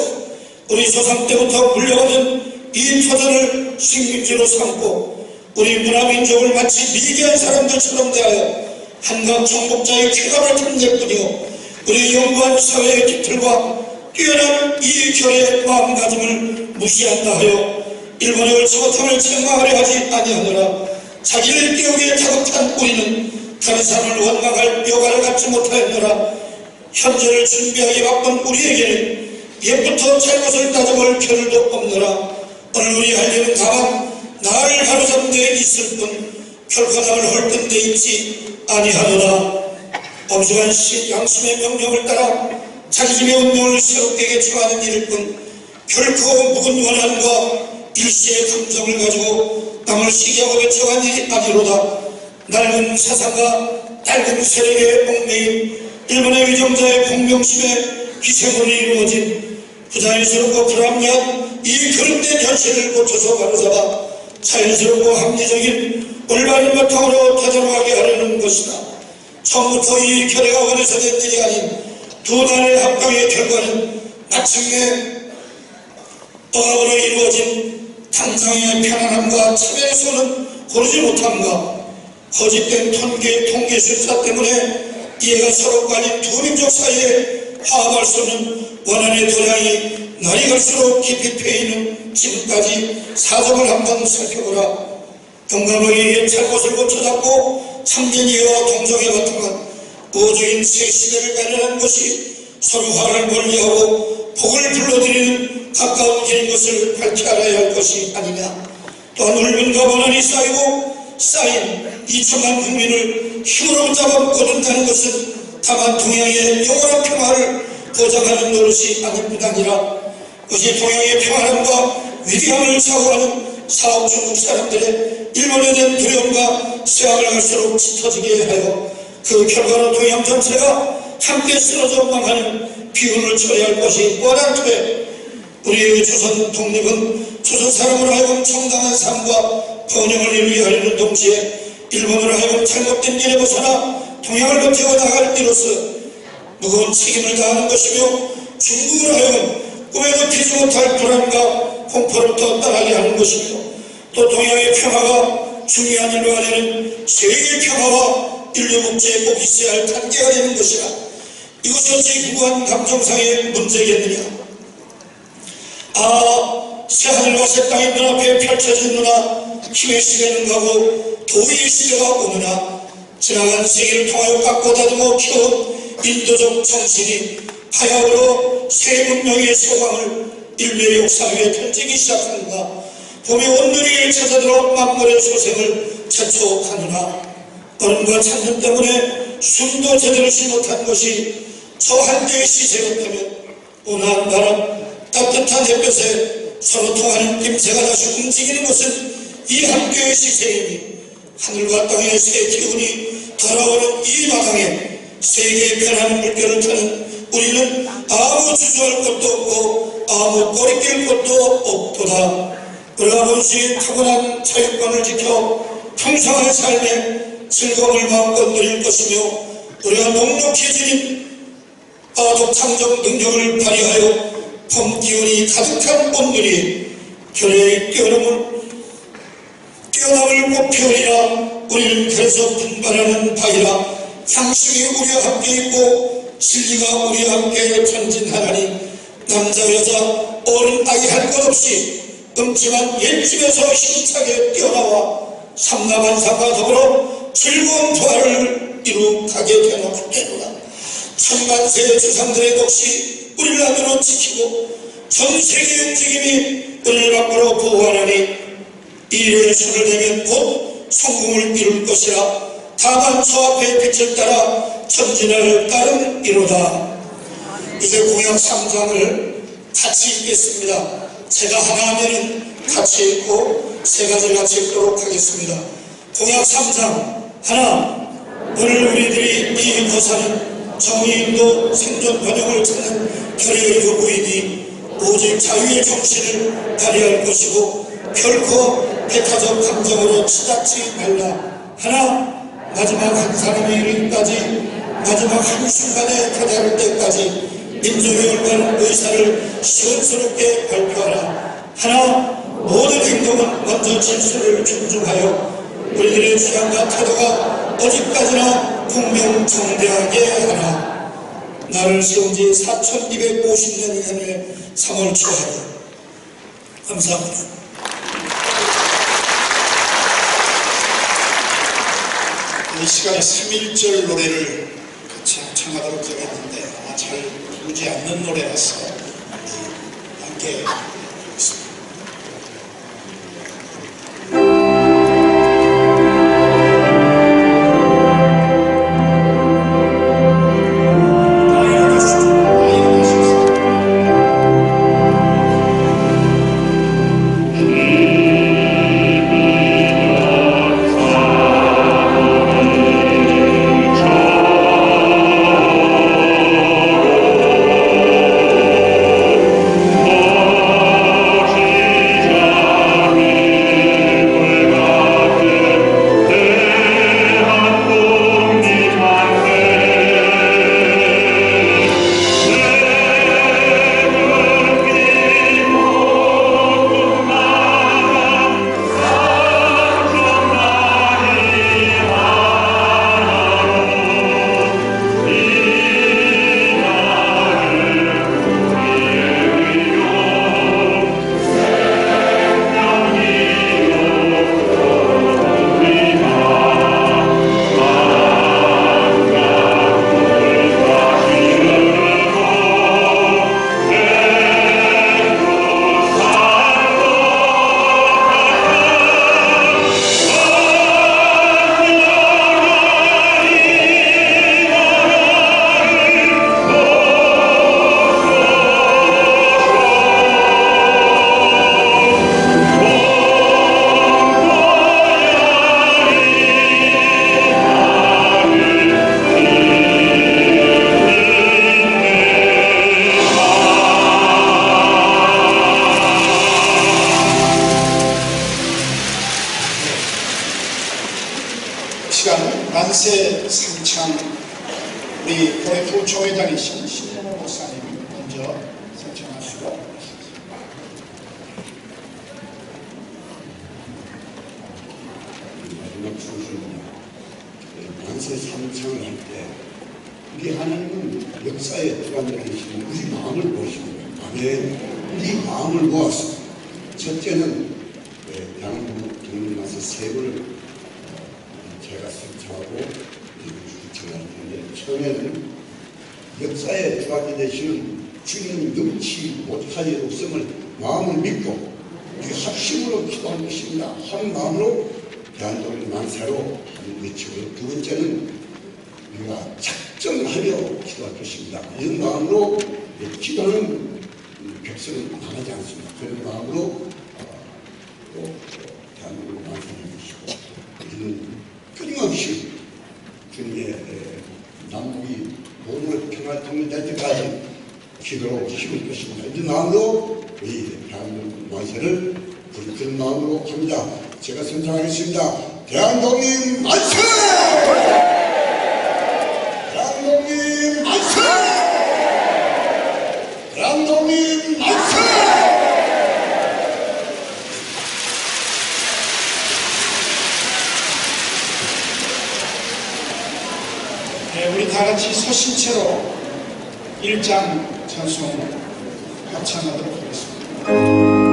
G: 우리 조상 때부터 물려받은 이 터전을 식민지로 삼고 우리 문화민족을 마치 미개한 사람들처럼 대하여 한각 정복자의 쾌감을 탐낼 우리 연구한 사회의 뒤틀과 뛰어난 이 결의 마음가짐을 무시한다 하여 일본의 옳지 못함을 책망하려 하지 아니하노라. 자기를 깨우기에 다급한 우리는 다른 사람을 원망할 여가를 갖지 못하였노라. 현재를 준비하기 바쁜 우리에게는 옛부터 잘못을 따져볼 겨를도 없노라. 오늘 우리 할 일은 다만 나를 가로잡는 데 있을 뿐 결코 남을 헐뜬 데 있지 아니하노라. 엄중한 양심의 명령을 따라 자기 집의 운명을 새롭게 개척하는 일일 뿐 결코 묵은 원한과 일시의 감정을 가지고 남을 시기하고 배척한 일이 아니로다. 낡은 세상과 낡은 세력의 얽매인 일본의 위정자의 공명심에 희생으로 이루어진 부자연스럽고 불합리한 이 그릇된 현실을 고쳐서 바로잡아 자연스럽고 합리적인 올바른 바탕으로 되돌아가게 하려는 것이다. 처음부터 이 결의가 원해서 된 일이 아닌 두 단의 합방의 결과는 마침내 억압으로 이루어진 당장의 편안함과 참여에서는 고르지 못함과 거짓된 통계 숫자 때문에 이해가 서로 갈린 두 민족 사이에 화합할 수 없는 원한의 도량이 날이 갈수록 깊이 패이는 지금까지 사정을 한번 살펴보라. 동감하게 잘못을 고쳐잡고 참된 이해와 동정에 바탕한 우호적인 새 시대를 마련한 것이 서로 화를 멀리하고 복을 불러들이는 가까운 길인 것을 밝히 알아야 할 것이 아니냐. 또한 울분과 원한이 쌓인 2천만 국민을 힘으로 잡아먹는다는 것은 다만 동양의 영원한 평화를 보장하는 노릇이 아닐 뿐 아니라 그것이 동양의 평화함과 위대함을 사고하는 사업 중국 사람들의 일본에 대한 두려움과 쇠약을 갈수록 짙어지게 하여 그 결과로 동양 전체가
A: 함께 쓰러져 망하는 비운을 처리할 것이 뻔한데 우리의 조선 독립은 조선 사람으로 하여금 정당한 삶과 번영을 이루게 하려는 동시에 일본으로 하여금 잘못된 일에 벗어나 동양을 버티고 나갈 이로써 무거운 책임을 다하는 것이며 중국으로 하여금 꿈에도 피지 못할 불안과 공포로부터 떠나게 하는 것이며 또 동양의 평화가 중요한 일로 하려는 세계 평화와 인류 복제에 꼭 있어야 할 단계가 되는 것이라 이것이 어찌 무한 감정상의 문제겠느냐. 새하늘과 새 땅이 눈앞에 펼쳐지느나 힘의 시대는 가고 도의의 시대가 오느나 지나간 세기를 통하여 깎고 다듬어 키운 인도적 정신이 파야흐로 새 문명의 소망을 인류의 역사 위에 펼치기 시작하는가. 봄이 온누리를 찾아들어 만물의 소생을 재촉하느나 얼음과 찬물 때문에 숨도 제대로 쉬지 못한 것이 저 한계의 시세였다면 온화한 바람 따뜻한 햇볕에 서로 통하는 김새가 다시 움직이는 것은 이 한계의 시세이니 하늘과 땅의 새 기운이 돌아오는 이 마당에 세계의 변하는 물결을 타는 우리는 아무 주저할 것도 없고 아무 꼬리낄 것도 없도다. 우리가 본시의 타고난 자유권을 지켜 평생의 삶에 즐거움을 마음껏 누릴 것이며 우리가 넉넉히 지닌 독창적 능력을 발휘하여 봄 기운이 가득한 온누리 결의의 뛰어남을 못 피우리라. 우리는 그래서 분발하는 바이라. 향심이 우리와 함께 있고 진리가 우리와 함께 전진하나니 남자 여자 어린 아이 할 것 없이 음침한 옛집에서 힘차게 뛰어나와 삼라만사가 더불어 즐거운 부활을 이루가게 되노라. 천만세의 조상들의 넋이 우리를 안으로 지키고 전세계의 움직임이 우리를 밖으로 보호하나니 이 일에 손을 대면 곧 성공을 이룰 것이라. 다만 저 앞에 빛을 따라 전진을 따른 이로다. 이제 공약 3장을 같이 읽겠습니다. 제가 하나 하면은 같이 읽고 세 가지 같이 읽도록 하겠습니다. 공약 3장 하나. 오늘 우리들이 이 거사는 정의인도 생존 번영을 찾는 결의의 요구이니 오직 자유의 정신을 발휘할 것이고 결코 배타적 감정으로 치닫지 말라. 하나. 마지막 한 사람의 이르기까지 마지막 한순간에 다다를 때까지 민족의 올바른 의사를 시원스럽게 발표하라. 하나. 모든 행동은 먼저 질서를 존중하여 우리들의 주장과 태도가 어디까지나 공명정대하게 하라. 나를 세운 지 4250년 이전의 3월 초하다. 감사합니다. 이 시간에 3.1절 노래를 같이 합창하도록 하겠는데 아마 잘 부르지 않는 노래라서 함께 하겠습니다.
I: Oh
A: 우리 교회 부총회장이신 신영호 목사님 먼저 선창하시고
H: 마지막 순서입니다. 만세 삼창을 할 때 우리 하나님은 역사에 주관되시는 우리 마음을 보십니다. 아멘. 우리 마음을 모아서 첫째는 양국 독립나서 세 번을 제가 선창하고 주청할 텐데 처음에는 역사에 주관이 되시는 주님 능치 못할 없음을 마음을 믿고 우리 합심으로 기도한 것입니다. 한 마음으로 대한독립 만세로 외치고 두 번째는 우리가 작정하며 기도할 것입니다. 이런 마음으로 기도는 백성은 나가지 않습니다. 그런 마음으로 또 대한민국 만세를 해주시고 우리는 끊임없이 주님의 남북이 모두 평화 통일될 때까지 기도로 힘을 것입니다. 이 마음으로 우리 대한민국 만세를 그런 마음으로 합니다. 제가 선창하겠습니다. 대한독립 만세! 대한독립 만세! 대한독립 만세!
A: 네, 우리 다 같이 서신체로 1장 찬송 합창하도록 하겠습니다.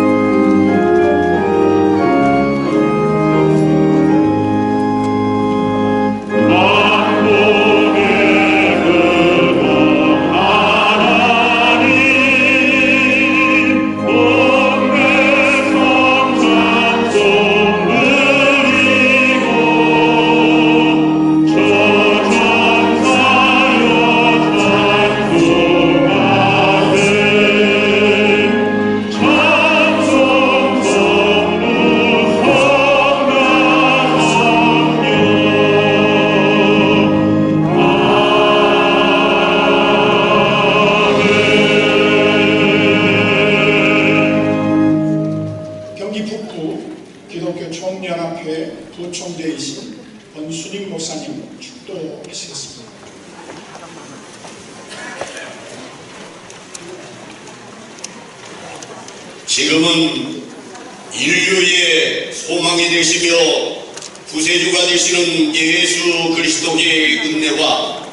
A: 기독교 총연합회 부총재이신 권순임 목사님 축도하시겠습니다.
I: 지금은 인류의 소망이 되시며 구세주가 되시는 예수 그리스도의 은혜와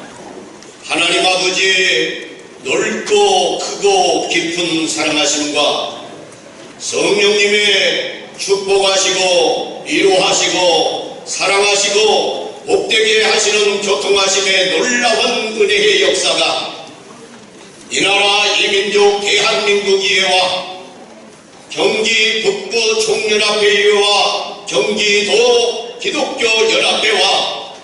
I: 하나님 아버지의 넓고 크고 깊은 사랑하심과 성령님의 축복하시고 위로하시고 사랑하시고 복되게 하시는 교통하심의 놀라운 은혜의 역사가 이 나라 이민족 대한민국 이회와 경기 북부 총연합회와 경기도 기독교 연합회와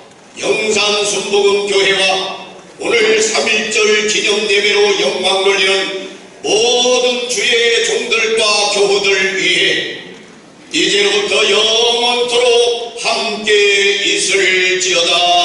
I: 영산 순복음교회와 오늘 3.1절 기념 예배로 영광 돌리는 모든 주의 종들과 교우들 위해 이제로부터 영원토록 함께 있을지어다.